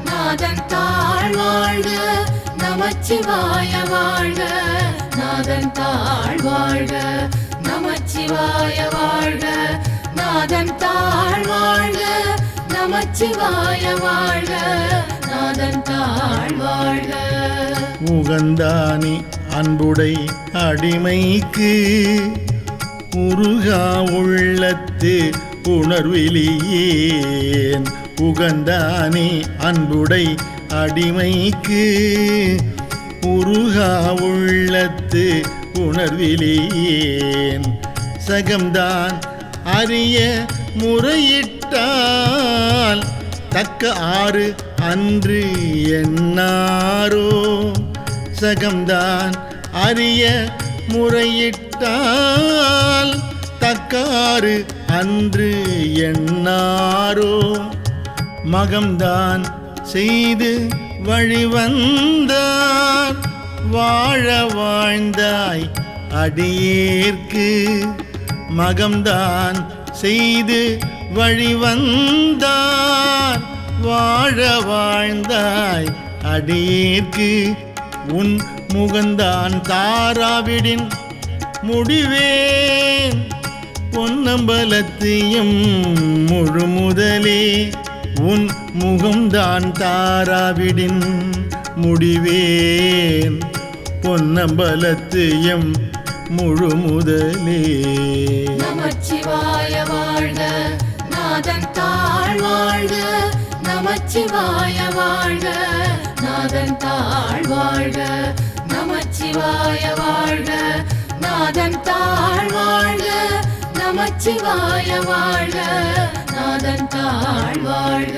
நாதன் தாழ் வாழ்க நமச்சிவாய வாழ்க நாதன் தாழ் வாழ்க நமச்சிவாய வாழ்க நாதன் தாழ் வாழ்க நமச்சிவாய வாழ்க நாதன் தாழ் வாழ்க உகந்தானி அன்புடை அடிமைக்கு உருகா உள்ளத்து உணர்விலியேன் உகந்தானி அன்புடை அடிமைக்கு உருகா உள்ளத்து உணர்விலேன் சகம்தான் அறிய முறையிட்டால் தக்க ஆறு அன்று என்னாரோ சகம்தான் அறிய முறையிட்டால் தக்காறு அன்று என்னாரோ மகம்தான் செய்து வழிவந்தார் வாழ வாழ்ந்தாய் அடியேற்கு மகம்தான் செய்து வழிவந்தார் வாழ வாழ்ந்தாய் அடியேற்கு உன் முகந்தான் தாராவிடின் முடிவேன் பொன்னம்பலத்தையும் முழு முதலே உன் முகம்தான் தாராவிடின் முடிவேன் பொன்னம்பலத்தையும் முழு முதலே. நமச்சிவாய வாழ்க நாதன் தாழ் வாழ்க, நமச்சிவாய வாழ்க நாதன் தாழ் வாழ்க, நமச்சிவாய வாழ்க நாதன் தாழ் வாழ்க, நமச்சிவாய வாழ்க நாதன் தாழ் வாழ்க.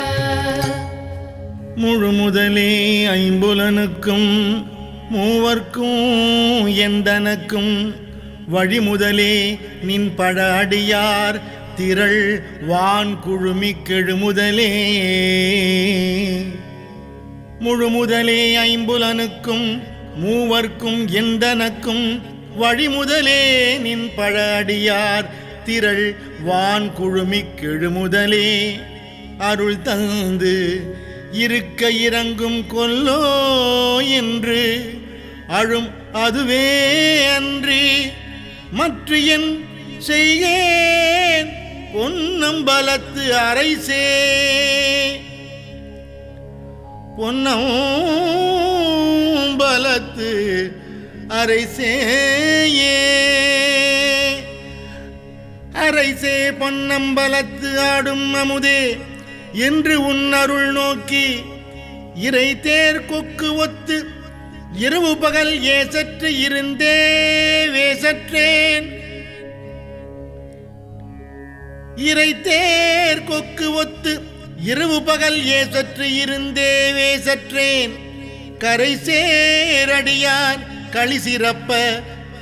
முழு முதலே ஐம்புலனுக்கும் மூவர்க்கும் எந்தனக்கும் வழிமுதலே நின் பட அடியார் திரள் வான் குழுமி கெழுமுதலே. முழு முதலே ஐம்புலனுக்கும் மூவர்க்கும் எந்தனக்கும் வழிமுதலே நின் பட அடியார் திரள் வான் குழுமி கெழுமுதலே. அருள் தந்து இருக்க இறங்கும் கொல்லோ என்று அழும் அதுவே அன்றி மற்ற என் செய்கேன் பொன்னம்பலத்து அரைசே. பொன்னம்பலத்து அரைசேயே அரைசே பொன்னம்பலத்து ஆடும் அமுதே என்று உன் அருள் நோக்கி இறை தேர் கொக்கு ஒத்து இரவு பகல் ஏசற்று இருந்தே வேசற்றேன். இறை தேர் கொக்கு ஒத்து இரவு பகல் ஏசற்று இருந்தே வேசற்றேன். கரை சேரடியான் களி சிறப்ப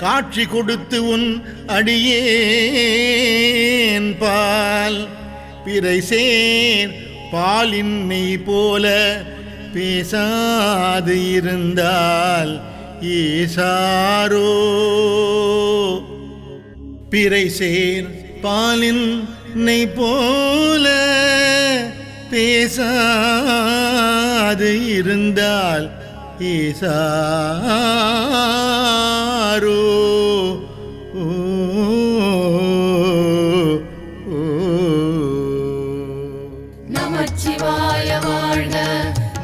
காட்சி கொடுத்து உன் அடியேன் பால் பிறை சேர் பாலின் நெய் போல பேசாது இருந்தால் ஈசாரோ. பிறை சேர் பாலின் நெய் போல பேசாது இருந்தால் ஈசாரோ. நமச்சிவாய வாழ்க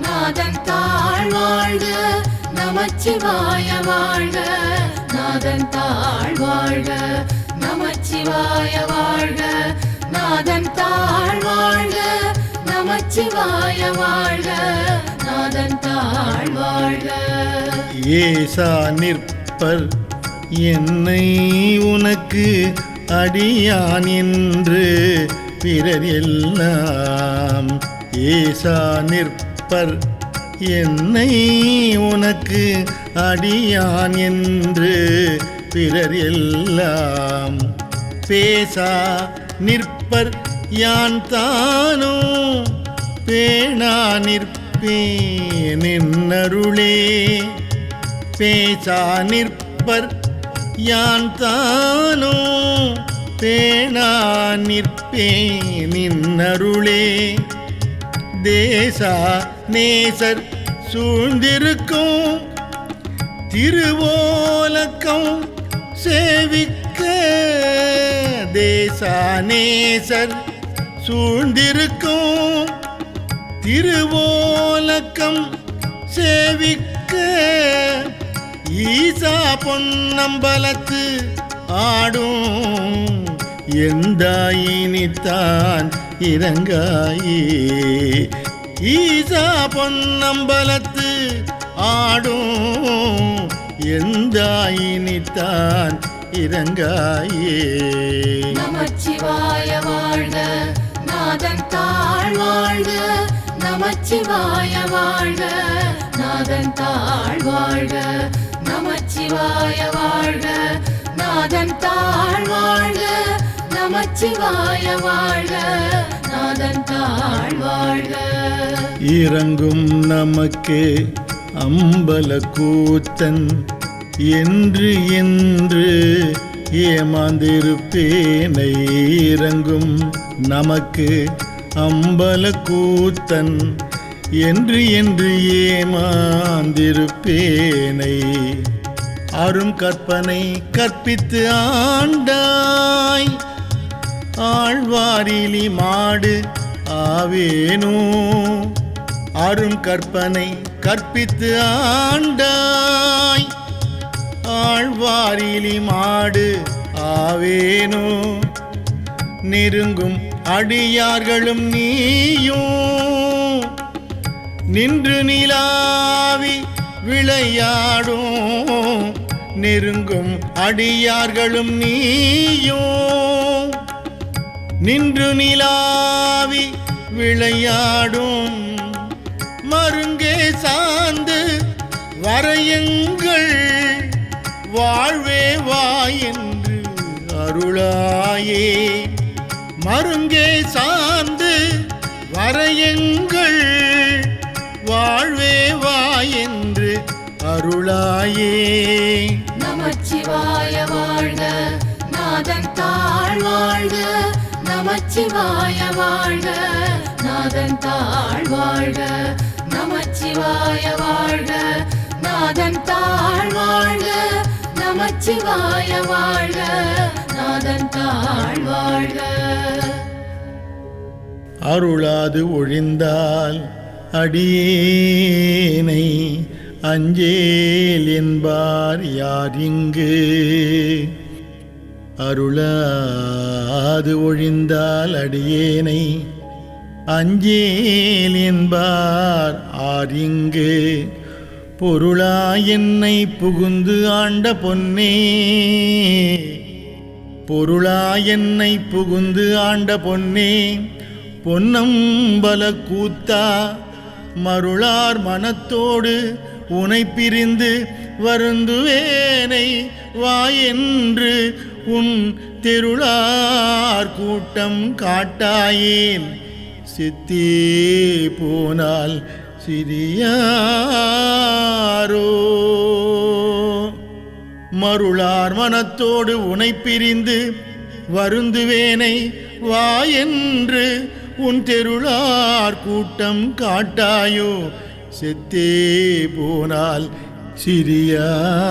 நாதன் தாழ் வாழ்க, நமச்சிவாய வாழ்க நாதன் தாழ் வாழ்க, நமச்சிவாய வாழ்க நாதன் தாழ் வாழ்க, நமச்சிவாய வாழ்க நாதன் தாழ் வாழ்க. ஏசா நிற்பர் என்னை உனக்கு அடியான் என்று பிறர் எல்லாம். ஏசா நிற்பர் என்னை உனக்கு அடியான் என்று பிறர் எல்லாம். பேசா நிற்பர் யான் தானோ பேணா நிற்பேன் என்னருளே. பேசா நிற்பர் யான் தானோ பேணா நிற்பேன் என்னருளே. தேசா நேசர் சூழ்ந்திருக்கும் திருவோலக்கம் சேவிக்க. தேசா நேசர் சூழ்ந்திருக்கும் திருவோலக்கம் சேவிக்க. ஈசா பொன்னம்பலத்து ஆடும் எந்தாயினித்தான் இறங்காயே. ஈசா பொன்னம்பலத்து ஆடும் எந்தாயினித்தான் இறங்காயே. நமச்சிவாய வாழ்க நாதன் தாழ் வாழ்க, நமச்சிவாய வாழ்க நாதன் தாழ் வாழ்க, நமச்சிவாய வாழ்க நாதன் தாழ் வாழ்க, நமச்சிவாய வாழ்க நாதன் தாழ் வாழ்க. இறங்கும் நமக்கு அம்பல கூத்தன் என்று என்று ஏமாந்திருப்பேனை இறங்கும் நமக்கு அம்பல கூத்தன் என்று என்று ஏமாந்திருப்பேனை அரும் கற்பனை கற்பித்து ஆண்டாய் ஆழ்வாரிலி மாடு ஆவேனோ அரும் கற்பனை கற்பித்து ஆண்டாய் ஆழ்வாரிலி மாடு ஆவேனோ நெருங்கும் அடியார்களும் நீயும் நின்று நிலாவி விளையாடும் நெருங்கும் அடியார்களும் நீயும் நின்று நிலாவி விளையாடும் மருங்கே சார்ந்து வரையுங்கள் வாழ்வே வா என்று அருளாயே மருங்கே சார்ந்து வரையுங்கள் வாழ்வே வா என்று அருளாயே நமச்சிவாய வாழ்க நாதன் தாழ் வாழ்க நமச்சிவாய வாழ்க நாதன் தாழ் வாழ்க நமச்சிவாய வாழ்க நாதன் தாழ் வாழ்க நமச்சிவாய வாழ்க நாதன் தாழ் வாழ்க அருளாது ஒழிந்தால் அடியேனை அஞ்சேல் என்பார் யார் இங்கு அருளாது ஒழிந்தால் அடியேனை அஞ்சேல் என்பார் ஆர் இங்கு பொருளா என்னை புகுந்து ஆண்ட பொன்னே பொருளா என்னை புகுந்து ஆண்ட பொன்னே பொன்னம்பல கூத்தா மருளார் மனத்தோடு உனை பிரிந்து வருந்துவேனை வா என்று உன் தெருளார் கூட்டம் காட்டாயேன் சித்தே போனால் சிறியாரோ மருளார் மனத்தோடு உனை பிரிந்து வருந்துவேனை வா என்று உன் தெருளார் கூட்டம் காட்டாயோ செத்தே போனால்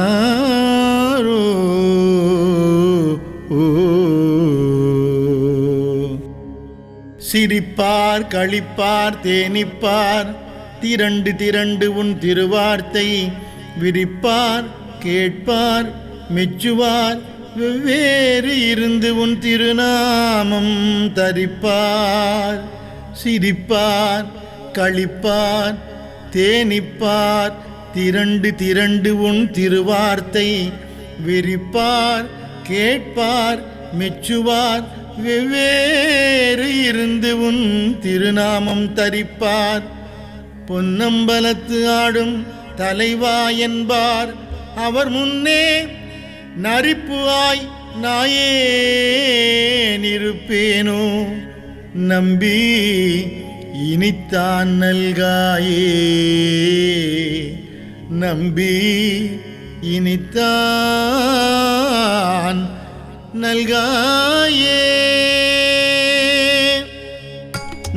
சிறியாரோ சிரிப்பார் களிப்பார் தேனிப்பார் திரண்டு திரண்டு உன் திருவார்த்தை விரிப்பார் கேட்பார் மெச்சுவார் வெவ்வேறு இருந்து உன் திருநாமம் தரிப்பார் சிரிப்பார் களிப்பார் தேனிப்பார் திரண்டு திரண்டு உன் திருவார்த்தை விரிப்பார் கேட்பார் மெச்சுவார் வெவ்வேறு இருந்து உன் திருநாமம் தரிப்பார் பொன்னம்பலத்து ஆடும் தலைவா என்பார் அவர் முன்னே நரிப்பு ஆய் நாயேன் இருப்பேனோ நம்பி இனித்தான் நல்காயே நம்பி இனித்தான் நல்காயே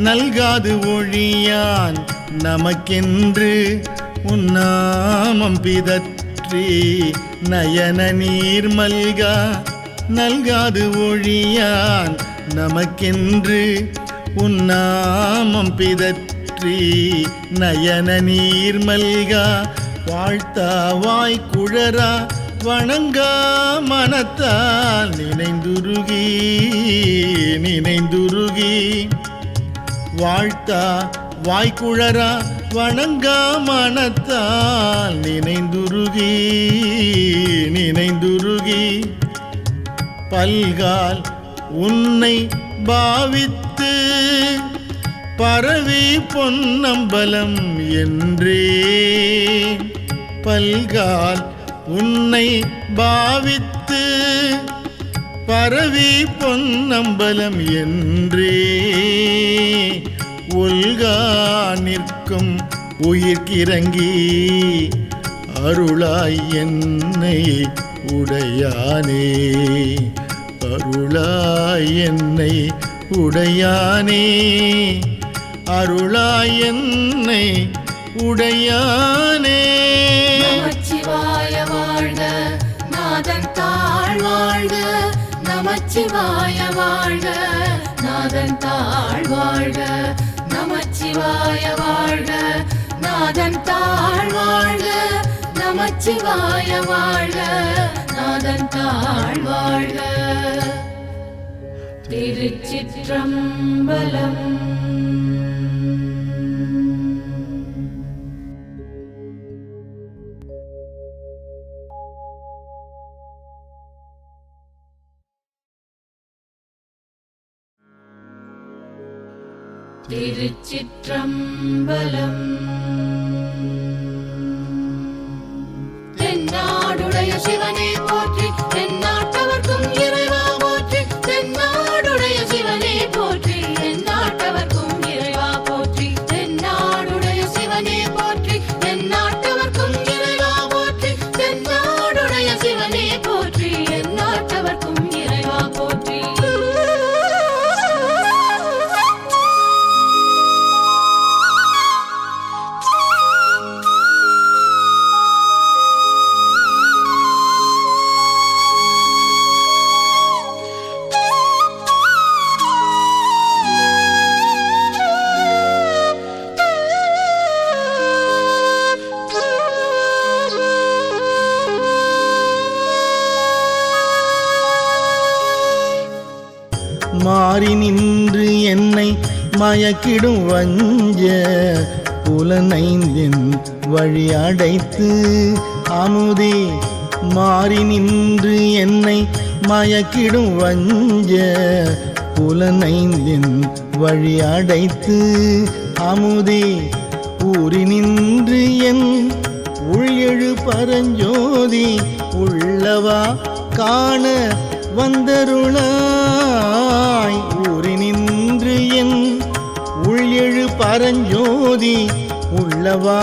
நல்காது ஒழியான் நமக்கென்று உன்னாமம் பிதற்றி நயன நீர் மல்கா நல்காது ஒழியான் நமக்கென்று உன்னாமம் பிதற்றி நயன நீர் மல்கா வாழ்த்தா வாய் குழறா வணங்கா மனத்தால் நினைந்துருகி நினைந்துருகி வாழ்த்தா வாய்க்குழறா வணங்கா மனத்தால் நினைந்துருகி நினைந்துருகி பல்கால் உன்னை பாவித்து பரவி பொன்னம்பலம் என்றே பல்கால் உன்னை பாவித்து பரவி பொன்னம்பலம் என்றே ஒல்கா நிற்கும் உயிர்க்கிறங்கி அருளாய் என்னை உடையானே அருளாய் என்னை உடையானே அருளாய் என்னை உடையானே. நமச்சிவாய வாழ்க நாதன் தாழ் வாழ்க நமச்சிவாய வாழ்க நாதன் தாழ் வாழ்க நமச்சிவாய வாழ்க நாதன் தாழ் வாழ்க நமச்சிவாய வாழ்க நாதன் தாழ் வாழ்க. திருச்சிற்றம்பலம். திருச்சிற்றம்பலம். தென்னாடுடைய சிவனே போற்றி தென்னாட்டவர்க்கும் இறைவா போற்றி தென்னாடுடைய சிவனே போற்றி தென்னாட்டவர்க்கும் இறைவா போற்றி தென்னாடுடைய சிவனே போற்றி தென்னாட்டவர்க்கும் இறைவா போற்றி தென்னாடுடைய சிவனே போற்றி எந்நாட்டவர்க்கும் இறைவா போற்றி. மாறி நின்று என்னை மயக்கிடும் வஞ்ச புலனைந்தின் வழி அடைத்து அமுதே மாறி நின்று என்னை மயக்கிடும் வஞ்ச புலனைந்தின் வழி அடைத்து அமுதே ஊறி நின்று என் உள்எழு பரஞ்சோதி உள்ளவா காண வந்தருளாய் ஊறி நின்று என் உள்எழு பரஞ்சோதி உள்ளவா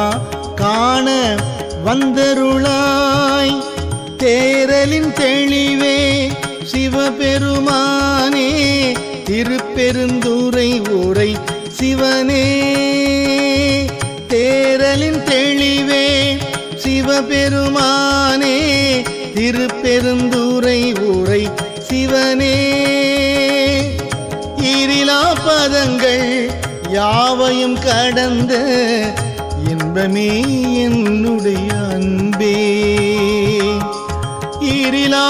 காண வந்தருளாய் தேரலின் தெளிவே சிவபெருமானே திருப்பெருந்துறை ஊரை சிவனே தேரலின் தெளிவே சிவபெருமானே திருப்பெருந்துறை ஊரை சிவனே ஈரிலா பதங்கள் யாவையும் கடந்த இன்பமே என்னுடைய அன்பே ஈரிலா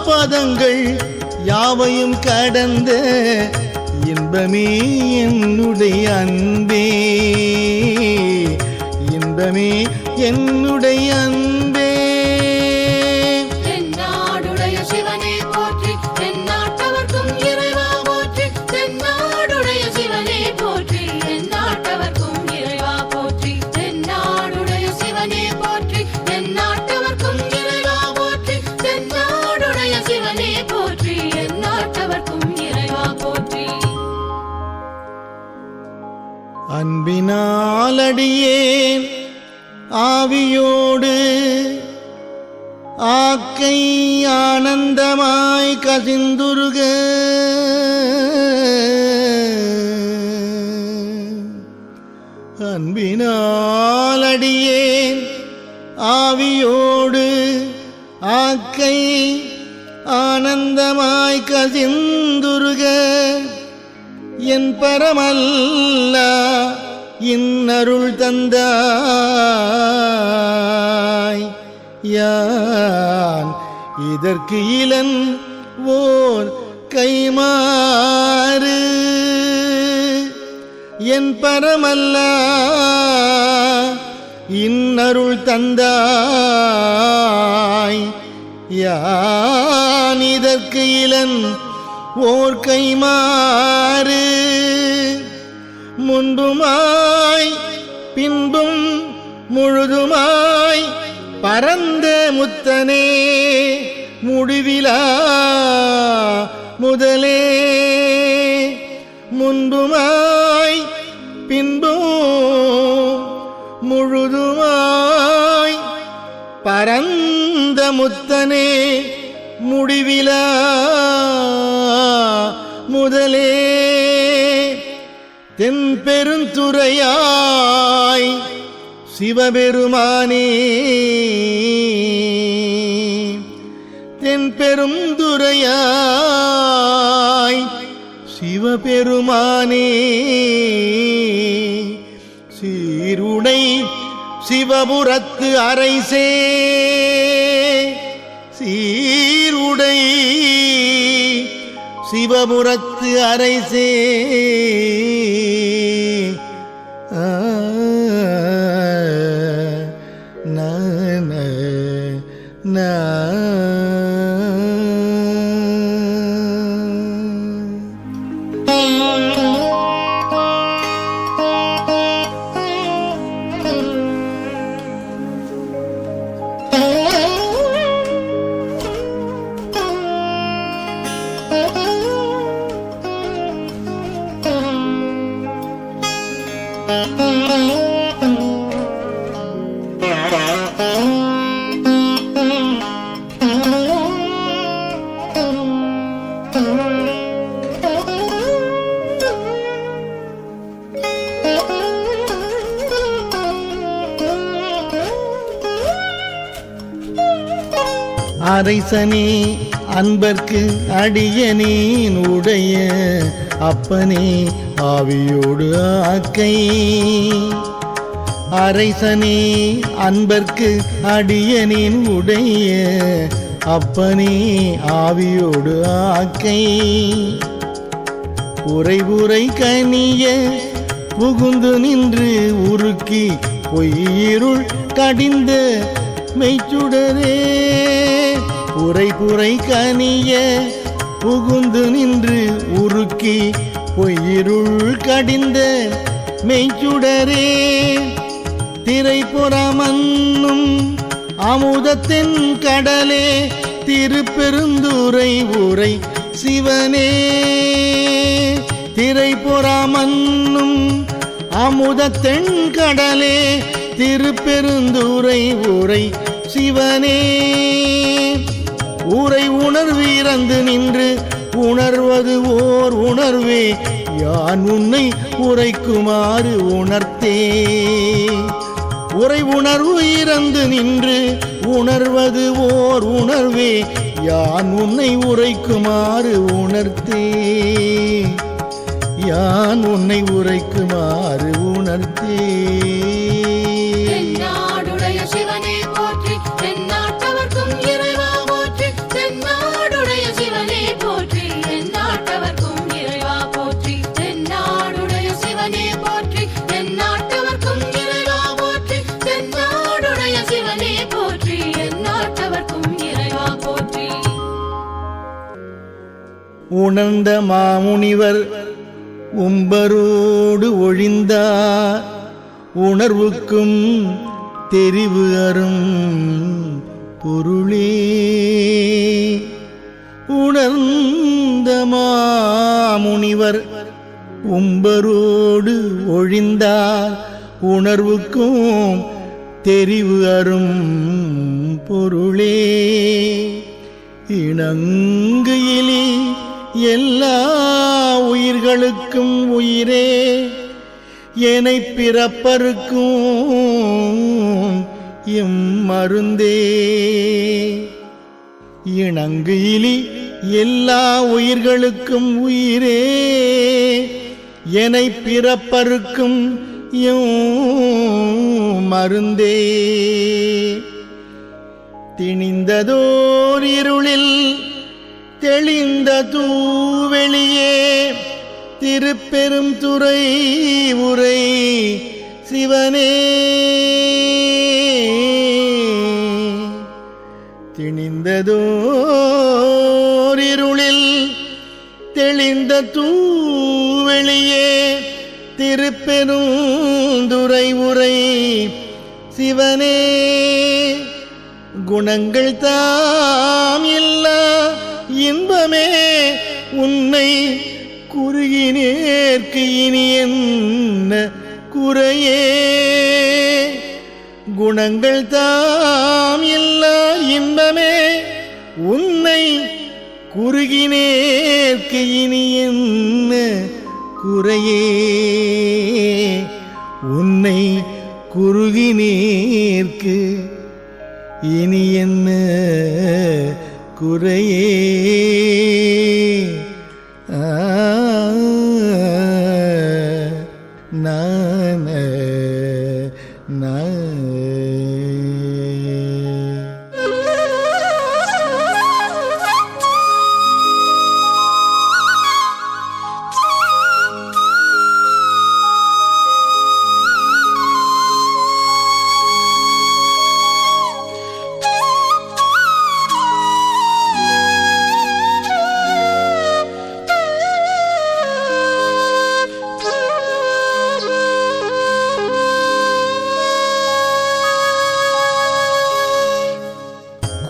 பதங்கள் யாவையும் கடந்த இன்பமே என்னுடைய அன்பே இன்பமே என்னுடைய அன்பே. தென்னாடுடைய சிவனே போற்றி தென்னாட்டவர்க்கும் இறைவா போற்றி தென்னாடுடைய சிவனே போற்றி தென்னாட்டவர்க்கும் இறைவா போற்றி தென்னாடுடைய சிவனே போற்றி தென்னாட்டவர்க்கும் இறைவா போற்றி தென்னாடுடைய சிவனே போற்றி எந்நாட்டவர்க்கும் இறைவா போற்றி. அன்பினாலடியேன் ஆவியோடு ஆக்கை ஆனந்தமாய் கசிந்துருக அன்பினாலடியேன் ஆவியோடு ஆக்கை ஆனந்தமாய் கசிந்துருக என் பரமல்லா இன்னருள் தந்தாய் யான் இதற்கு இளன் ஓர் கைமாறு என் பரமல்லா இன்னருள் தந்தாய் யான் இதற்கு இளன் ஓர் கைமாறு முன்புமாய் பின்பும் முழுதுமாய் பரந்த முத்தனே முடிவிலா முதலே முன்புமாய் பின்பும் முழுதுமாய் பரந்த முத்தனே முடிவிலா முதலே தென்பெருந்துறையாய் சிவபெருமானே தென்பெருந்துறையாய் சிவபெருமானே சீருடை சிவபுரத்து அரைசே சீருடை சிவபுரத்து அரைசே அரைசனே அன்பர்க்கு அடியனேன் உடைய அப்பனே ஆவியோடு ஆக்கை அரைசனே அன்பர்க்கு அடியனேன் உடைய அப்பனே ஆவியோடு ஆக்கை உரை கனிய புகுந்து நின்று உருக்கி பொய்யிருள் கடிந்த மெய்ச்சுடரே உரை கனிய புகுந்து நின்று உருக்கி பொய்யிருள் கடிந்த மெய்ச்சுடரே திரைப்புறமன்னும் அமுதத்தின் கடலே திருப்பெருந்துறை உரை சிவனே திரைப்புறமன்னும் அமுதத்தின் கடலே திருப்பெருந்துறை உரை சிவனே ஊரை உணர்வீரந்து நின்று உணர்வது ஓர் உணர்வே யான் உன்னை உரைக்குமாறு உணர்த்தே உரை உணர்வு இறந்து நின்று உணர்வது ஓர் உணர்வே யான் உன்னை உரைக்குமாறு உணர்த்தே யான் உன்னை உரைக்குமாறு உணர்த்தே உணர்ந்த மாமுனிவர் உம்பரோடு ஒழிந்தார் உணர்வுக்கும் தெரிவு அரும் பொருளே உணர்ந்த மாமுனிவர் உம்பரோடு ஒழிந்தார் உணர்வுக்கும் தெரிவு அரும் பொருளே இணங்கு இலி எல்லா உயிர்களுக்கும் உயிரே என்னை பிறப்பருக்கும் மருந்தே இணங்கு இலி எல்லா உயிர்களுக்கும் உயிரே என்னை பிறப்பருக்கும் மருந்தே திணிந்ததோர் இருளில் தெளிந்த தூவெளியே திருப்பெருந்துறை உரை சிவனே திணிந்ததோர் இருளில் தெளிந்த தூவெளியே திருப்பெருந்துறை உரை சிவனே குணங்கள் தாம் இல்லா இன்பமே உன்னை குறுகினேற்கு இனி என்ன குறையே குணங்கள் தாம் இல்லா இன்பமே உன்னை குறுகினேற்கு இனி என்ன குறையே உன்னை குறுகினேற்கு இனி என்ன குறையே நான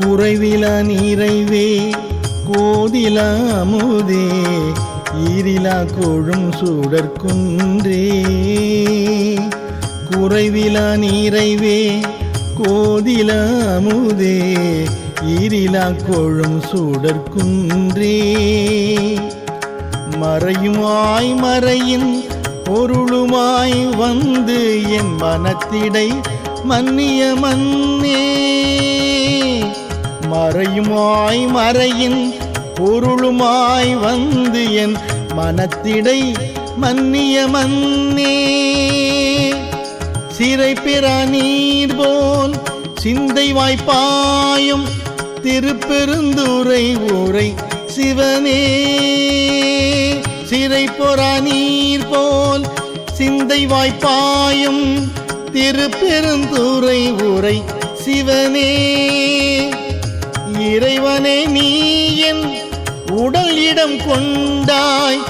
குறைவிலா நீரைவே கோதிலா அமுதே ஈரிலா கொழும் சுடற்குன்றே குறைவிலா நீரைவே கோதிலா அமுதே ஈரிலா கொழும் சுடற்குன்றே மறையுமாய் மறையின் பொருளுமாய் வந்து என் மனத்திடை மன்னிய மன்னே மறையுமாய் மறையின் பொருளுமாய் வந்து என் மனத்திடை மன்னிய மன்னே சிறை பெறா நீர் போல் சிந்தை வாய்ப்பாயும் திருப்பெருந்துறை ஊரை சிவனே சிறை பொறா நீர் போல் சிந்தை வாய்ப்பாயும் திருப்பெருந்துறை ஊரை சிவனே இறைவனே நீ என் உடல் இடம் கொண்டாய்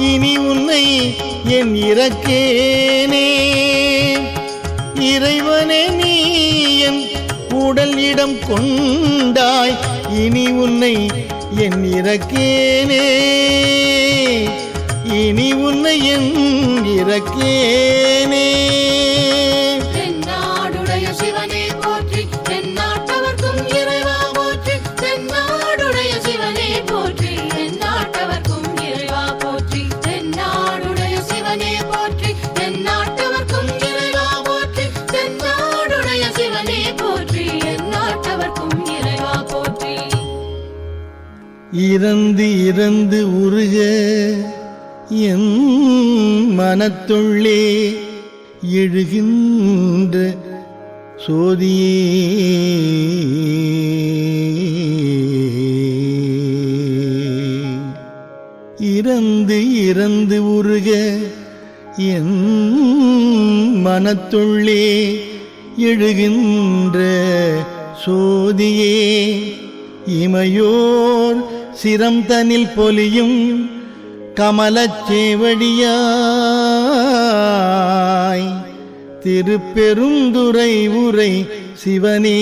இனி உன்னை என் இறக்கேனே இறைவனே நீ என் உடல் இடம் கொண்டாய் இனி உன்னை என் இறக்கேனே இனி உன்னை என் இறக்கேனே தென்னாடுடைய சிவனே போற்றி தென்னாட்டவர்க்கும் இறைவா போற்றி தென்னாடுடைய சிவனே போற்றி தென்னாட்டவர்க்கும் இறைவா போற்றி தென்னாடுடைய சிவனே போற்றி தென்னாட்டவர்க்கும் இறைவா போற்றி தென்னாடுடைய சிவனே போற்றி எந்நாட்டவர்க்கும் இறைவா போற்றி இறந்து இறந்து உருக என் மனத்துள்ளே எழுகின்ற சோதியே இறந்து இறந்து உருக என் மனத்துள்ளே எழுகின்ற சோதியே இமையோர் சிரம் தனில் பொலியும் கமலச் சேவடியாய் திருப்பெருந்துறை உரை சிவனே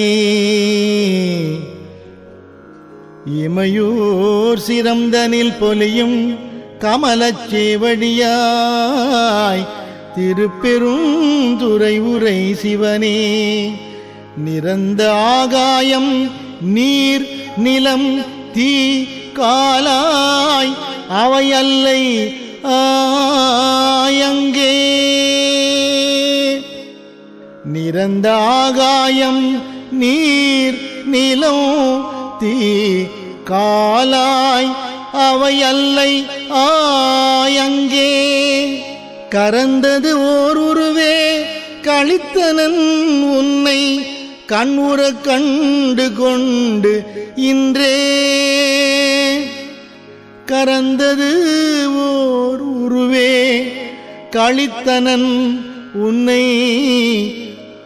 இமையோர் சிரம் தனில் பொலியும் கமலச் சேவடியாய் திருப்பெருந்துறை உரை சிவனே நிரந்த ஆகாயம் நீர் நிலம் தீ காலாய் அவையல்லை ஆயங்கே நிரந்த ஆகாயம் நீர் நிலம் தீ காலாய் அவையல்லை ஆயங்கே கரந்தது ஓர் உருவே களித்தனன் உன்னை கண்ணுற கண்டு கொண்டு இன்றே கரந்தது ஓர் உருவே களித்தனன் உன்னை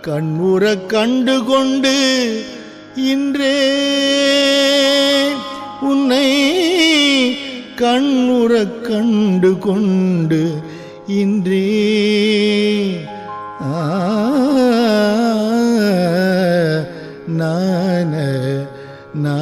கண்ணுற கண்டு கொண்டு இன்றே உன்னை கண்ணுற கண்டு கொண்டு இன்றே நான நா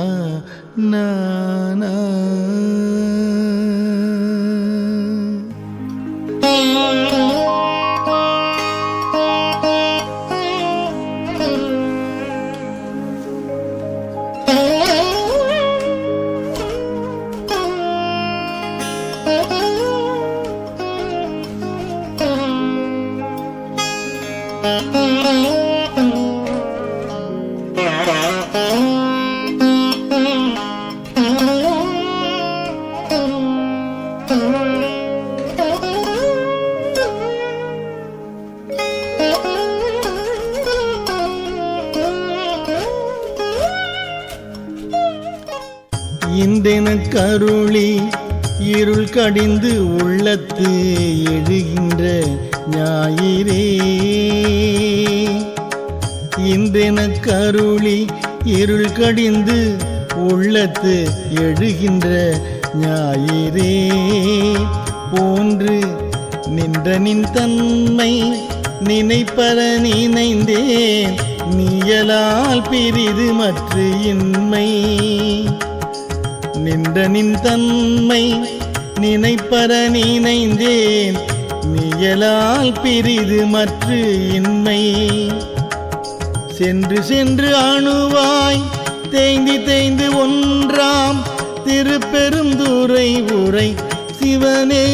இன்றெனக் கருளி இருள் கடிந்து உள்ளத்து எழுகின்ற ஞாயிறே இன்றெனக் கருளி இருள் கடிந்து உள்ளத்து எழுகின்ற ஞாயிறே போன்று நின்ற நின் தன்மை நினைப்பற நினைந்தேன் நீயலால் பிரிது மற்ற இன்மை நின்ற நின் தன்மை நினைப்பற நினைந்தேன் நீயலால் பிரிது மற்ற இன்மை சென்று சென்று அணுவாய் தேய்ந்து தேய்ந்து ஒன்றாம் திருப்பெருந்துறை உரை சிவனே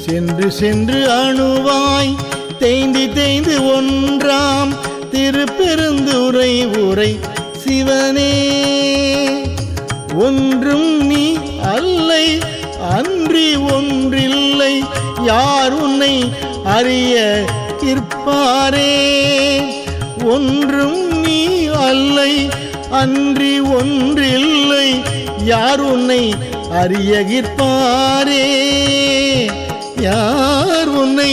சென்று சென்று அணுவாய் தேய்ந்து தேய்ந்து ஒன்றாம் திருப்பெருந்துறை உரை சிவனே ஒன்றும் நீ அல்லை அன்றி ஒன்றில்லை யார் உன்னை அறிய கிற்பாரே ஒன்றும் நீ அல்லை அன்றி ஒன்றில்லை யார் உன்னை அறியகிற்பாரே யார் உன்னை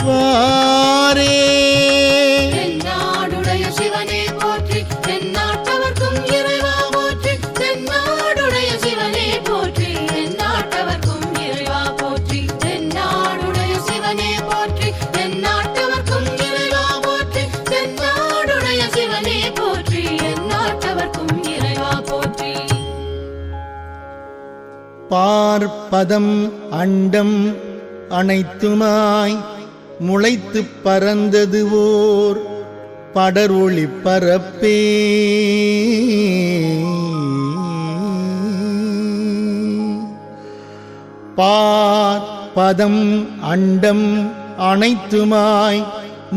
அறியகிற்பாரே தென்னாடுடைய சிவனே போற்றி தென்னாட்டவர்க்கும் இறைவா போற்றி தென்னாடுடைய சிவனே போற்றி தென்னாட்டவர்க்கும் இறைவா போற்றி தென்னாடுடைய சிவனே போற்றி தென்னாட்டவர்க்கும் இறைவா போற்றி தென்னாடுடைய சிவனே போற்றி எந்நாட்டவர்க்கும் இறைவா போற்றி பார்ப்பதம் அண்டம் அனைத்துமாய் முளைத்து பறந்தது ஓர் படர் ஒளி பரப்பே பார்ப்பதம் அண்டம் அனைத்துமாய்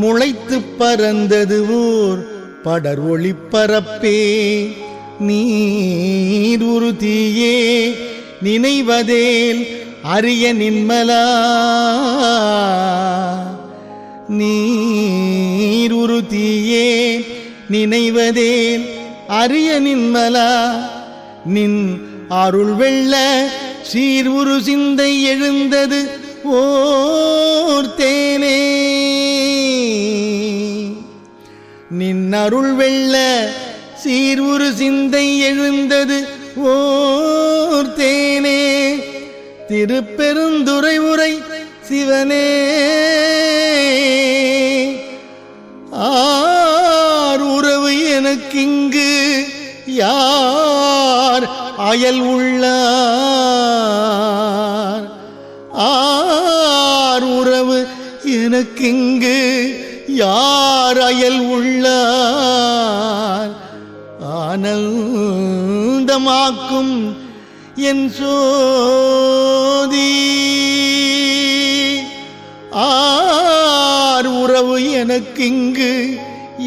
முளைத்து பறந்தது ஓர் படர் ஒளி பரப்பே நீர் உறுதியே நினைவதேல் அரிய நின்மலா நீர் உறுதியே நினைவதேல் அரிய நின்மலா நின் அருள் வெள்ள சீர் உரு சிந்தை எழுந்தது ஓர் தேனே நின் அருள் வெள்ள சீர் உரு சிந்தை எழுந்தது ஓர் தேனே திருப்பெருந்துறை உரை சிவனே ஆர் உறவு எனக்கிங்கு யார் அயல் உள்ளார் ஆர் உறவு எனக்கிங்கு யார் அயல் உள்ளார் ஆனந்தமாக்கும் என் சோதி ஆர் உறவு எனக்கிங்கு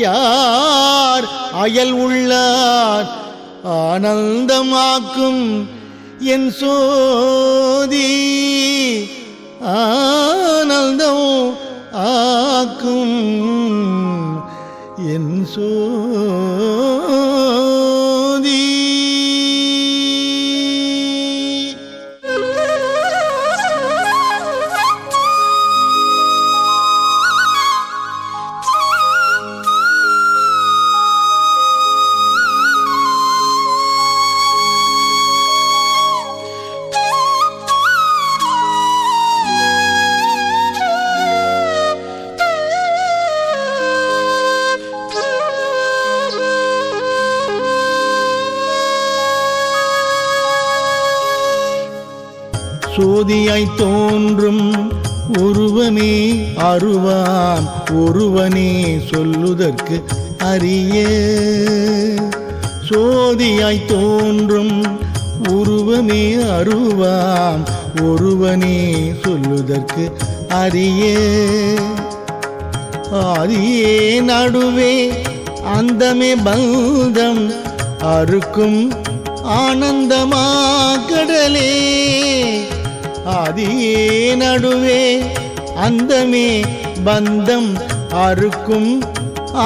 யார் அயல் உள்ளார் ஆனந்தமாக்கும் என் சோதி ஆனந்தம் ஆக்கும் என் சோதி சோதியாய் தோன்றும் உருவமே அருவாம் ஒருவனே சொல்லுதற்கு அரிய சோதியாய் தோன்றும் உருவமே அருவாம் ஒருவனே சொல்லுதற்கு அரிய ஆதியே நடுவே அந்தமே பந்தம் அறுக்கும் ஆனந்தமா கடலே ஆதியே நடுவே அந்தமே பந்தம் அறுக்கும்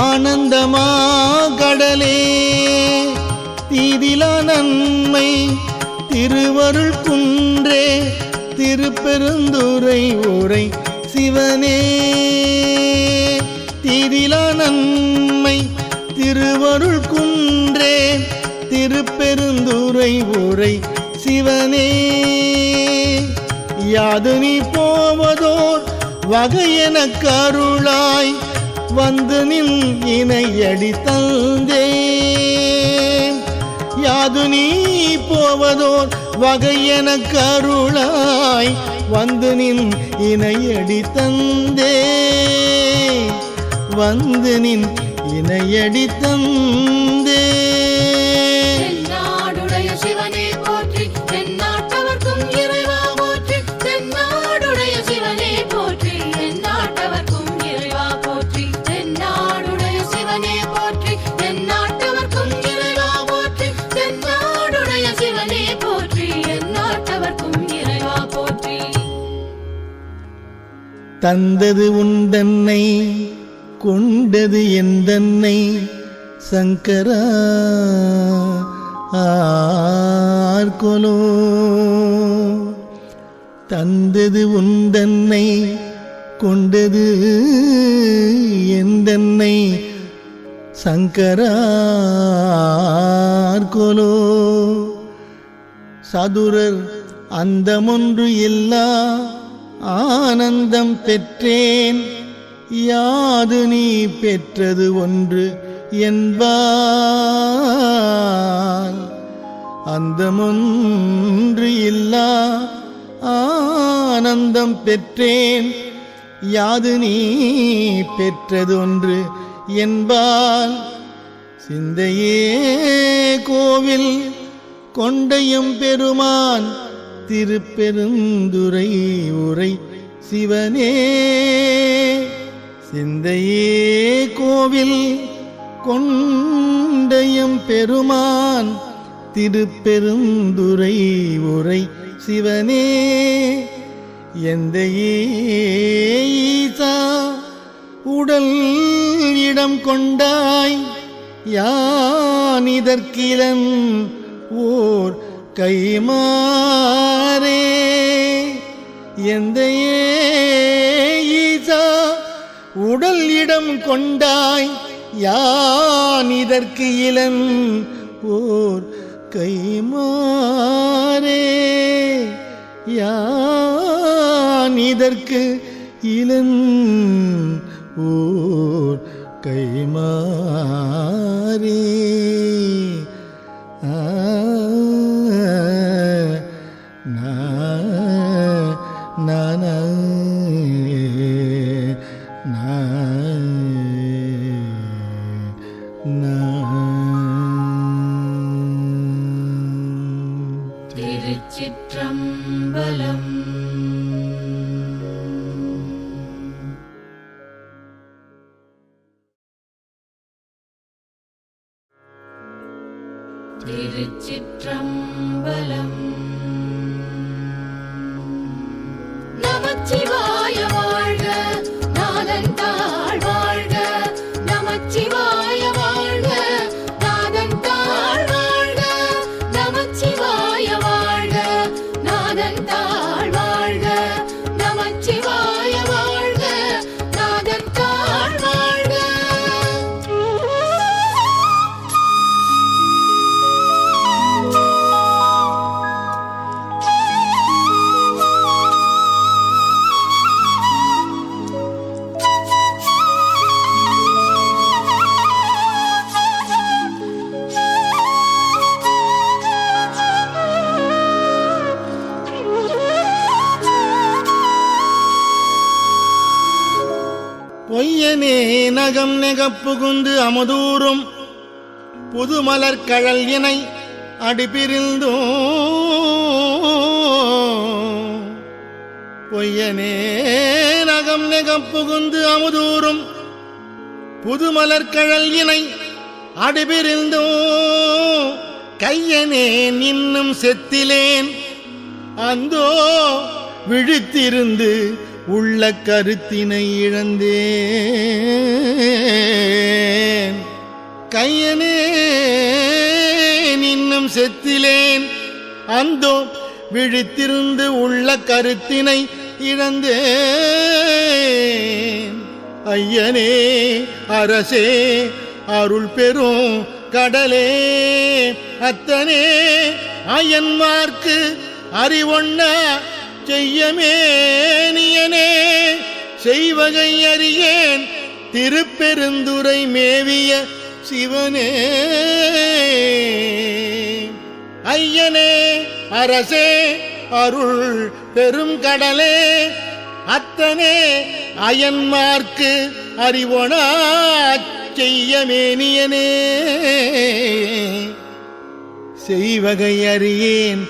ஆனந்தமா கடலே தீதிலா நன்மை திருவருள் குன்றே திருப்பெருந்துறை உரை சிவனே தீதிலா நன்மை திருவருள் குன்றே திருப்பெருந்துறை உரை சிவனே யாது நீ போவதோர் வகையென கருளாய் வந்து நின் இணையடி தந்தே யாது நீ போவதோர் வகையென கருளாய் வந்து நின் இணையடி தந்தே வந்து நின் இணையடி தந்தே தென்னாடுடைய சிவனே போற்றி தென்னாட்டவர்க்கும் இறைவா போற்றி தென்னாடுடைய சிவனே போற்றி தென்னாட்டவர்க்கும் இறைவா போற்றி தென்னாடுடைய சிவனே போற்றி தென்னாட்டவர்க்கும் இறைவா போற்றி தென்னாடுடைய சிவனே போற்றி எந்நாட்டவர்க்கும் இறைவா போற்றி தந்தது உந்தன்னை கொண்டது எந்தன்னை சங்கரா ஆர்கொலோ தந்தது உந்தன்னை கொண்டது எந்தன்னை சங்கரா ஆர்கொலோ சதுரர் அந்தமொன்று இல்லா ஆனந்தம் பெற்றேன் யாது நீ பெற்றது ஒன்று என்பார் அந்தமொன்று இல்லா ஆனந்தம் பெற்றேன் யாது நீ பெற்றது ஒன்று என்பால் சிந்தையே கோவில் கொண்டையும் பெருமான் திருப்பெருந்துறை உரை சிவனே சிந்தையே கோவில் கொண்டையும் பெருமான் திருப்பெருந்துறை உரை சிவனே எந்தையே ஈசா உடல் இடம் கொண்டாய் யான் இதற்கிலன் ஓர் கைமாறே எந்தையே ஈசா உடல் இடம் கொண்டாய் யான் இதற்கு இளன் ஓர் கைமாறே யான் இதற்கு இளன் ஓர் கைமாறே திருச்சிற்றம்பலம். திருச்சிற்றம்பலம். நமச்சிவாய வாழ்க, நாதன் தாழ் வாழ்க. நமச்சிவாய வாழ்க, நாதன் தாழ் வாழ்க. நமச்சிவாய வாழ்க, நாதன் தாழ் வாழ்க. நமச்சிவாய வாழ்க, நாதன் தாழ் வாழ்க. பொய்யனே நகம் நெகப்புகுந்து அமுதூரும் புதுமலர் கழல் இணை அடிபிரிந்தோ பொய்யனே நகம் நெகப்புகுந்து அமுதூரும் புதுமலர் கழல் இணை அடிபிரிந்தோ கையனே நின்னும் செத்திலேன் அந்தோ விழித்திருந்து உள்ள கருத்தினை இழந்தேன் கையனே நின்னும் இன்னும் செத்திலேன் அந்தோ விழித்திருந்து உள்ள கருத்தினை இழந்தேன். ஐயனே அரசே அருள் பெரும் கடலே அத்தனே அயன்மார்க்கு அறிவொண்ண செய்யமேனியனே செய்வகை அறியேன் திருப்பெருந்துறை மேவிய சிவனே. ஐயனே அரசே அருள் பெரும் கடலே அத்தனே அயன்மார்க்கு அறிவொணா செய்யமேனியனே செய்வகை அறியேன்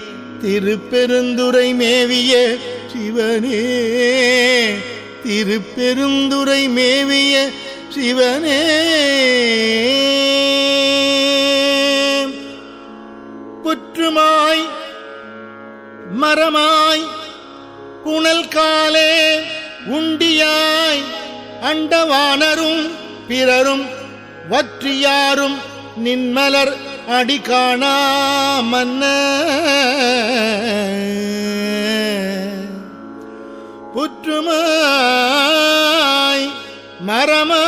திருப்பெருந்துறை மேவிய சிவனே திருப்பெருந்துறை மேவிய சிவனே. புற்றுமாய் மரமாய் புனல் காலே உண்டியாய் அண்டவானரும் பிறரும் வற்றியாரும் நின்மலர் அடி காணா மன்ன. புற்றுமாய் மரமாய்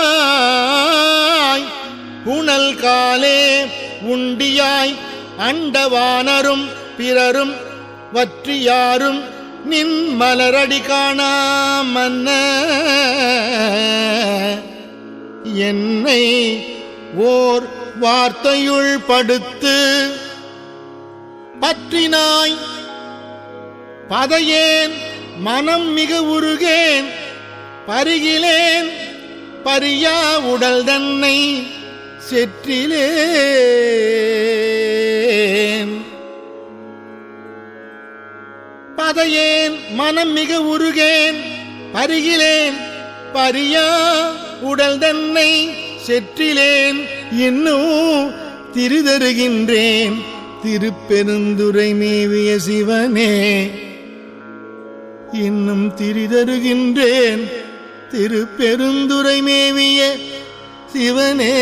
புனல் காலே உண்டியாய் அண்டவானரும் பிறரும் வற்றியாரும் நின் மலரடி காணா மன்ன. என்னை ஓர் வார்த்தையுள் படுத்து பற்றினாய் பதையேன் மனம் மிக உருகேன் பருகிலேன் பரியா உடல் தன்னை செற்றிலேன். பதையேன் மனம் மிக உருகேன் பருகிலேன் பரியா உடல் தன்னை செற்றிலேன். இன்னும் திரிதருகின்றேன் திருப்பெருந்துறை மேவிய சிவனே இன்னும் திரிதருகின்றேன் திருப்பெருந்துறை மேவிய சிவனே.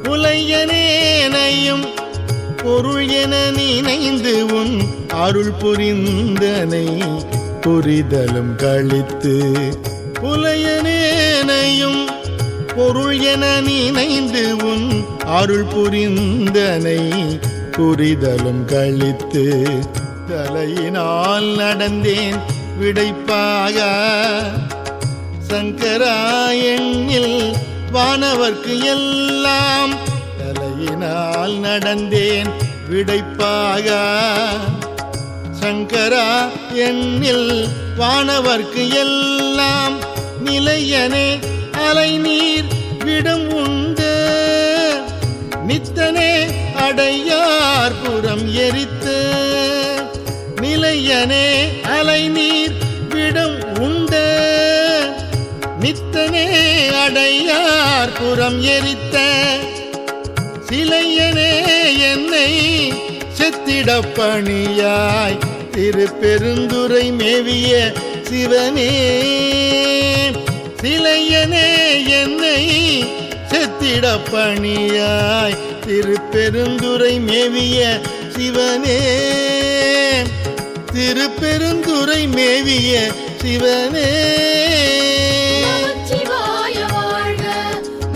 புலையனேனையும் பொருள் என நினைந்து உன் அருள் புரிந்தனை புரிதலும் கழித்து. புலையனேனையும் பொருள் என நினைந்து உன் அருள் புரிந்தனை புரிதலும் கழித்து. தலையினால் நடந்தேன் விடைப்பாக சங்கராயண்ணில் வானவர்க்கு எல்லாம். தலையினால் நடந்தேன் விடைப்பாக சங்கரா எண்ணில் வானவர்க்கு எல்லாம். நிலையனே அலை நீர் விடம் உண்டு நித்தனே அடையார் புறம் எரித்து. நிலையனே அலை நீர் விடம் உண்டு நித்தனே அடையார் புறம் எரித்த. சிலையனே என்னை செத்திடப் பணியாய் திருப்பெருந்துறை மேவிய சிவனே. சிலையனே என்னை செத்திடப் பணியாய் திருப்பெருந்துறை மேவிய சிவனே திருப்பெருந்துறை மேவிய சிவனே. நமச்சிவாய வாழ்க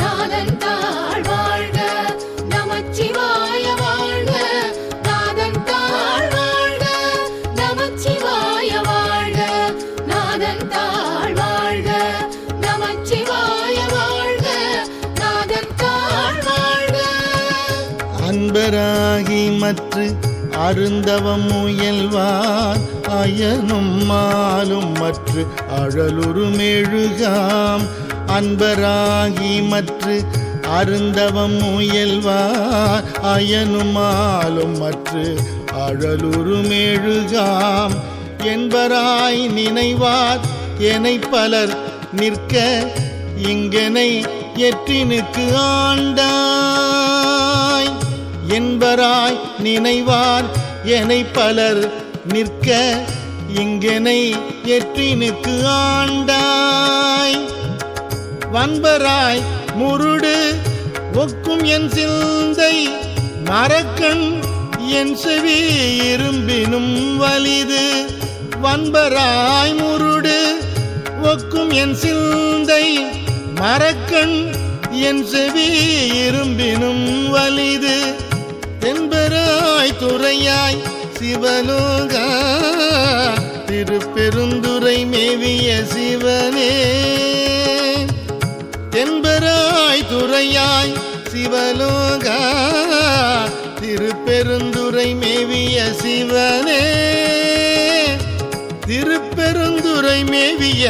நாதன் தாழ் வாழ்க. நமச்சிவாய வாழ்க நாதன் தாழ் வாழ்க. நமச்சிவாய வாழ்க நாதன் தாழ் வாழ்க. நமச்சிவாய வாழ்க நாதன் தாழ் வாழ்க. அன்பராகி மற்ற அருந்தவம் முயல்வார் அயனும் மாலும் மற்ற அழலுரு மெழுகாம். அன்பராகி மற்ற அருந்தவம் முயல்வார் அயனும் மாலும் மற்ற அழலுரு மெழுகாம். என்பராய் நினைவார் எனை பலர் நிற்க இங்கனை எற்றினுக்கு ஆண்டாய். என்பராய் நினைவார் எனை பலர் நிற்க இங்கனை எற்றினுக்கு ஆண்டாய் வன்பராய் முருடு ஒக்கும் என் சிந்தை மரக்கண் என் செவி இரும்பினும் வலிது வன்பராய் முருடு ஒக்கும் என் சிந்தை மரக்கண் என் செவி இரும்பினும் வலிது தென்பராய் துறையாய் சிவலோகா திருப்பெருந்துறை மேவிய சிவனே தென்பராய் துறையாய் சிவலோகா திருப்பெருந்துறை மேவிய சிவனே திருப்பெருந்துறை மேவிய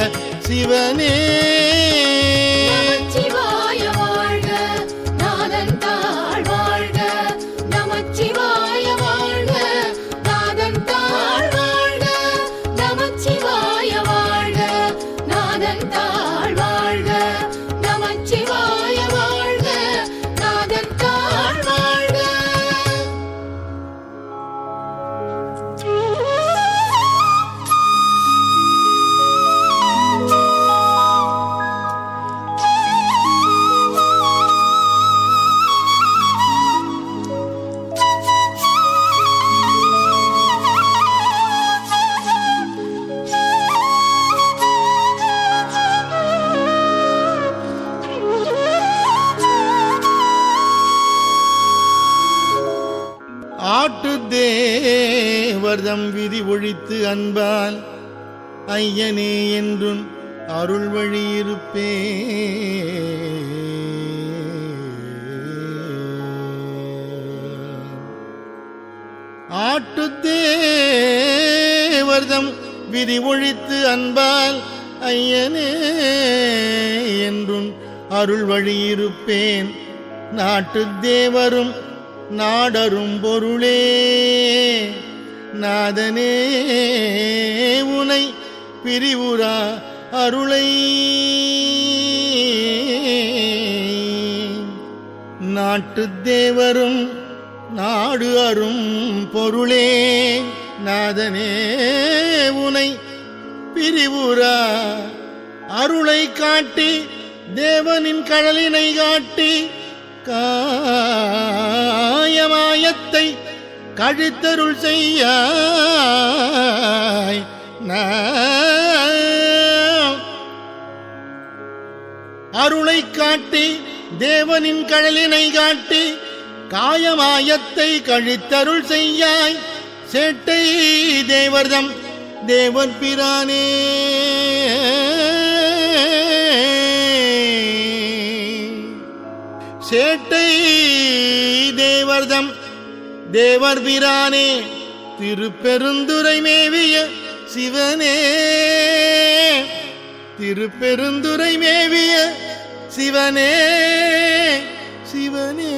சிவனே நமச்சிவாய வாழ்க நாதன் தாழ் வாழ்க நமச்சிவாய வாழ்க நாதன் தாழ் வாழ்க நமச்சிவாய வாழ்க நாதன் தாழ் வாழ்க நமச்சிவாய வாழ்க நாதன் தாழ் வாழ்க ஆட்டு தேவர்தம் விதி ஒழித்து அன்பால் ஐயனே என்றும் அருள் வழியிருப்பே ஆட்டு தேவர்தம் விதி ஒழித்து அன்பால் ஐயனே என்றும் அருள் வழியிருப்பேன் நாட்டு தேவரும் நாடரும் பொருளே நாதனே உனை பிரிவுரா அருளை நாட்டு தேவரும் நாடு அரும் பொருளே நாதனே உனை பிரிவுரா அருளை காட்டி தேவனின் கடலினை காட்டி காயமாயத்தை கழித்தருள் செய்யாய் அருளை காட்டி தேவனின் கடலினை காட்டி காயமாயத்தை கழித்தருள் செய்யாய் சேட்டை தேவர்தம் தேவர் பிரானே சேட்டை தேவர்தம் தேவர் பிரானே திருப்பெருந்துறை மேவிய சிவனே திருப்பெருந்துறை மேவிய சிவனே சிவனே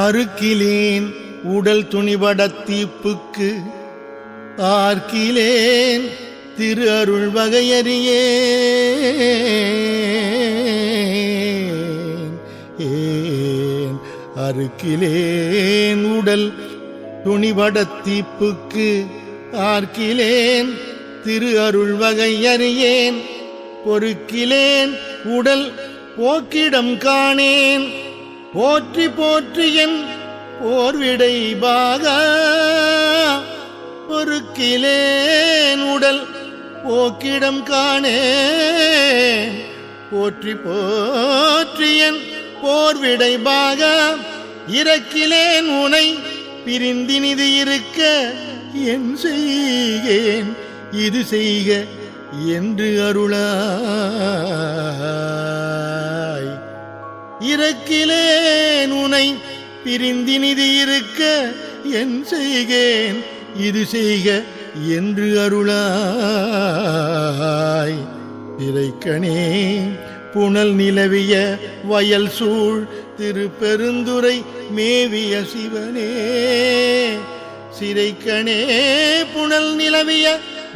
அறுக்கிலேன் உடல் துணிபடத் தீப்புக்கு ஆர்க்கிலேன் திரு அருள் வகையறியே ஏன் அறுக்கிலேன் உடல் துணிபடத் தீப்புக்கு ஆர்க்கிலேன் திரு அருள் வகையறியேன் பொறுக்கிலேன் உடல் போக்கிடம் காணேன் போற்றி போற்றி என் போர்விடை பாகா பொறுக்கிலேன் உடல் போக்கிடம் காணேன் போற்றி போற்றி என் போர்விடை பாகா இறக்கிலேன் உனை பிரிந்தினிது இருக்க என் செய்கேன் இது செய்க என்று அருளாய் இறக்கிலேன் உனை பிரிந்தினிது இருக்க என் செய்கேன் இது செய்க என்று அருளாய் இறைக்கணே புனல் நிலவிய வயல் சூழ் திருப்பெருந்துறை மேவிய சிவனே சிறைக்கணே புனல் நிலவிய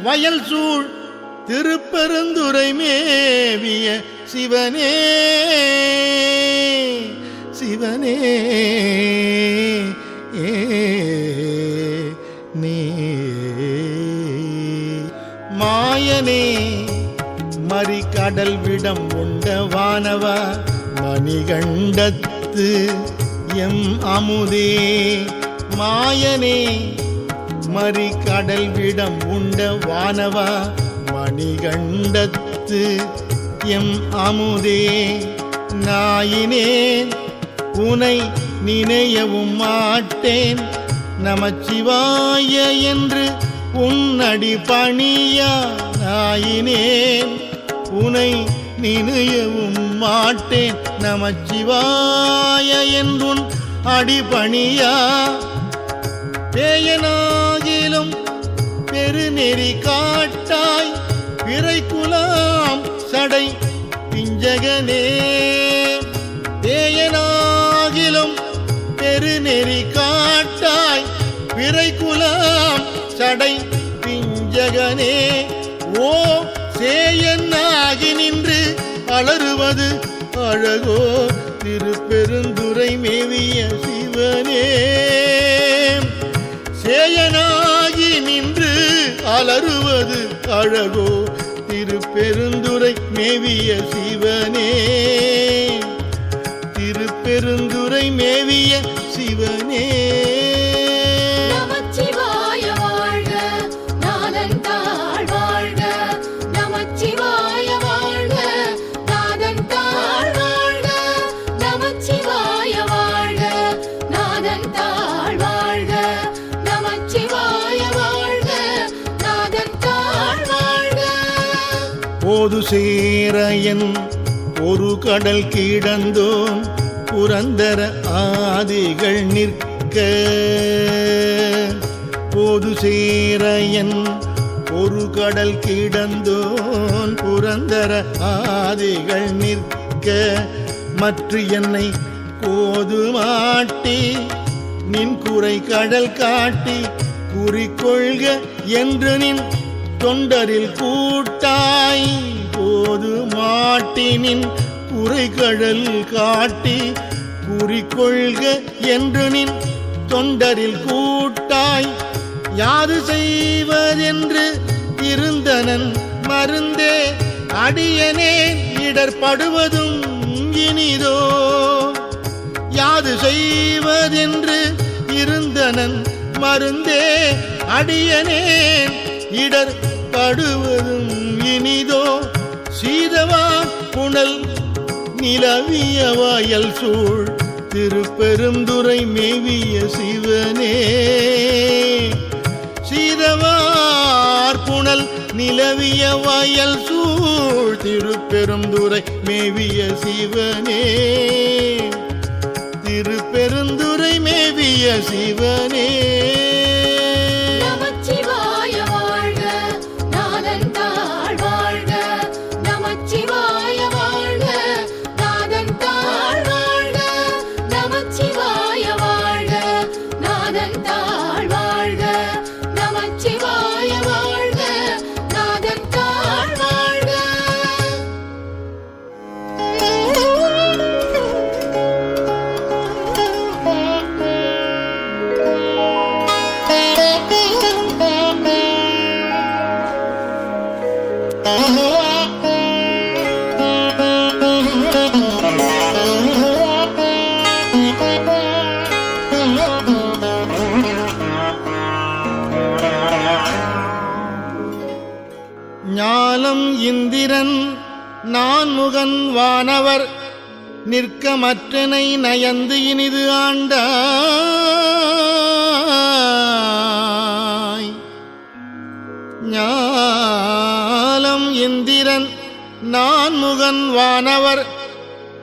வயல் சூழ் திருப்பெருந்துறை மேவிய சிவனே சிவனே விடம் உண்ட வானவா மணிகண்டத்து எம் அமுதே மாயனே மறி கடல் விடம் உண்ட வானவா மணிகண்டத்து எம் அமுதே நாயினேன் உனை நினையவும் மாட்டேன் நமச்சிவாய என்று உன்னடி பணியா நாயினேன் உனை நினையவும் மாட்டேன் நமச்சிவாய என்றுன் அடிபணியா பேயனாகிலும் பெருநெறி காட்டாய் பிறைக்குலாம் சடை பிஞ்சகனே பேயனாகிலும் பெருநெறி காட்டாய் பிறைக்குலாம் சடை பிஞ்சகனே ஓ சேயனாகி நின்று அலறுவது அழகோ திருப்பெருந்துறை மேவிய சிவனே சேயனாகி நின்று அலறுவது அழகோ திருப்பெருந்துறை மேவிய சிவனே திருப்பெருந்துறை மேவிய சிவனே நமச்சிவாய வாழ்க நாதன் தாழ் வாழ்க நமச்சிவாய வாழ்க நாதன் தாழ் வாழ்க நமச்சிவாய வாழ்க நாதன் தாழ் வாழ்க நமச்சிவாய வாழ்க நாதன் தாழ் வாழ்க போது சேரையன் ஒரு கடல் கிடந்தோன் புரந்தர ஆதிகள் நிற்க போது சேரையன் ஒரு கடல் கிடந்தோன் புரந்தர ஆதிகள் நிற்க மற்ற என்னை கோது மாட்டி நின் குறை கடல் காட்டி குறிக்கொள்க என்று நின் தொண்டரில் கூட்டாய் போது மாட்டினின் குறைகடல் காட்டி குறிக்கொள்க என்று நின் தொண்டரில் கூட்டாய் யாது செய்வதென்று இருந்தனன் மருந்தே அடியனேன் இடர்படுவதும் இனிதோ யாது செய்வதென்று இருந்தனன் மருந்தே அடியனேன் இடர்படுவதும் இனிதோ சீதவா புனல் நிலவிய வயல் சூழ் திருப்பெருந்துறை மேவிய சிவனே சீதவார் புனல் நிலவிய வயல் சூழ் திருப்பெருந்துறை மேவிய சிவனே திருப்பெருந்துறை மேவிய சிவனே நமச்சிவாய வாழ்க நாதன் தாழ் வாழ்க நமச்சிவாய வாழ்க நாதன் தாழ் வாழ்க நமச்சிவாய வாழ்க நாதன் தாழ் வாழ்க நமச்சிவாய வாழ்க நாதன் தாழ் வாழ்க ஞாலம் இந்திரன் நான்முகன் வானவர் நிற்க மற்றனை நயந்து இனிது ஆண்டாய் ஞாலம் இந்திரன் நான்முகன் வானவர்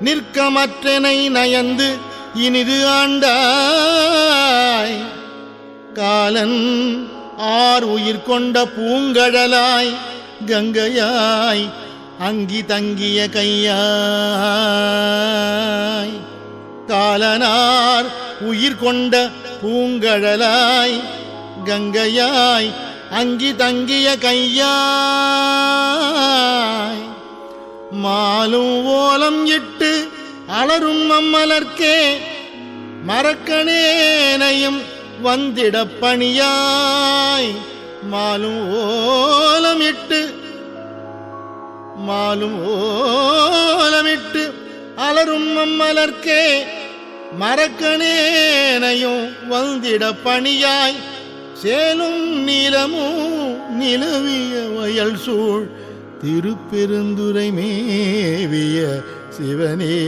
நிற்க மற்றனை நயந்து இனிது ஆண்டாய் காலன் ஆர் உயிர் கொண்ட பூங்கடலாய் கங்கையாய் அங்கி தங்கிய கையாய் காலனார் உயிர் கொண்ட பூங்கடலாய் கங்கையாய் அங்கி தங்கிய கையாய் மாலும் ஓலம் இட்டு அலரும் மம்மலர்க்கே மரக்கணேனையும் வந்திட பணியாய் மாலும் ஓலம் இட்டு மாலும் ஓலமிட்டு அலரும் மம்மலர்க்கே மரக்கணேனையும் வந்திட பணியாய் சேலும் நீலமும் நிலவிய வயல் சூழ் திருப்பெருந்துறை மேவிய சிவனே.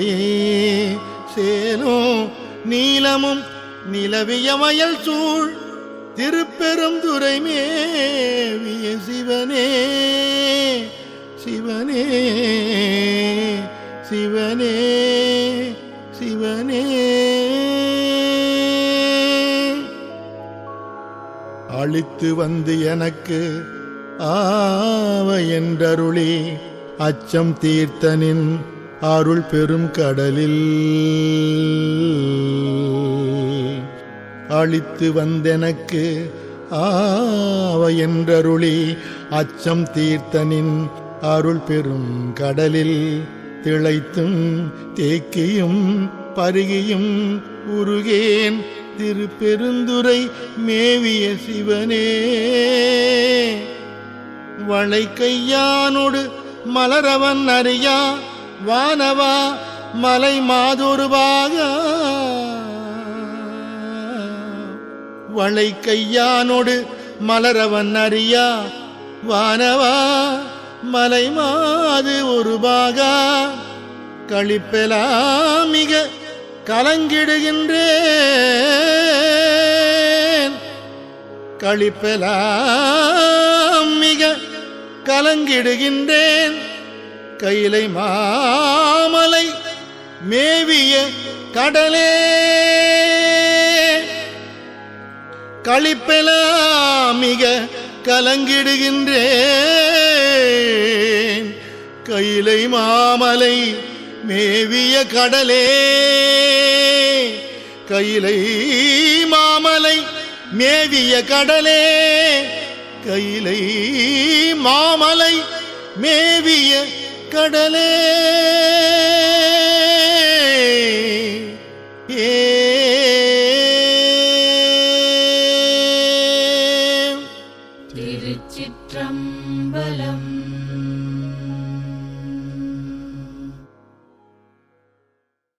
சேலும் நீலமும் நிலவிய வயல் சூழ் திருப்பெருந்துறை மேவிய சிவனே. சிவனே சிவனே சிவனே. அழித்து வந்து எனக்கு ஆவ என்றருளி அச்சம் தீர்த்தனின் அருள் பெரும் கடலில் அழித்து வந்தெனக்கு ஆவ என்றருளி அச்சம் தீர்த்தனின் அருள் பெரும் கடலில் திளைத்தும் தேக்கியும் பருகியும் உருகேன் திருப்பெருந்துறை மேவிய சிவனே. வளை கையானோடு மலரவன் அறியா வானவா மலை மாதொருபாக வளை கையானோடு மலரவன் அறியா வானவா மலை மாது ஒருபாகா களிப்பெலாம் மிக கலங்கிடுகின்றேன். களிப்பெலாம் மிக கலங்கிடுகின்றேன். கைலை மாமலை மேவிய கடலே. களிப்பெலாம் மிக கலங்கிடுகின்றேன். கைலை மாமலை மேவிய கடலே. கைலை மாமலை மேவிய கடலே. கைலை மாமலை மேவிய கடலே.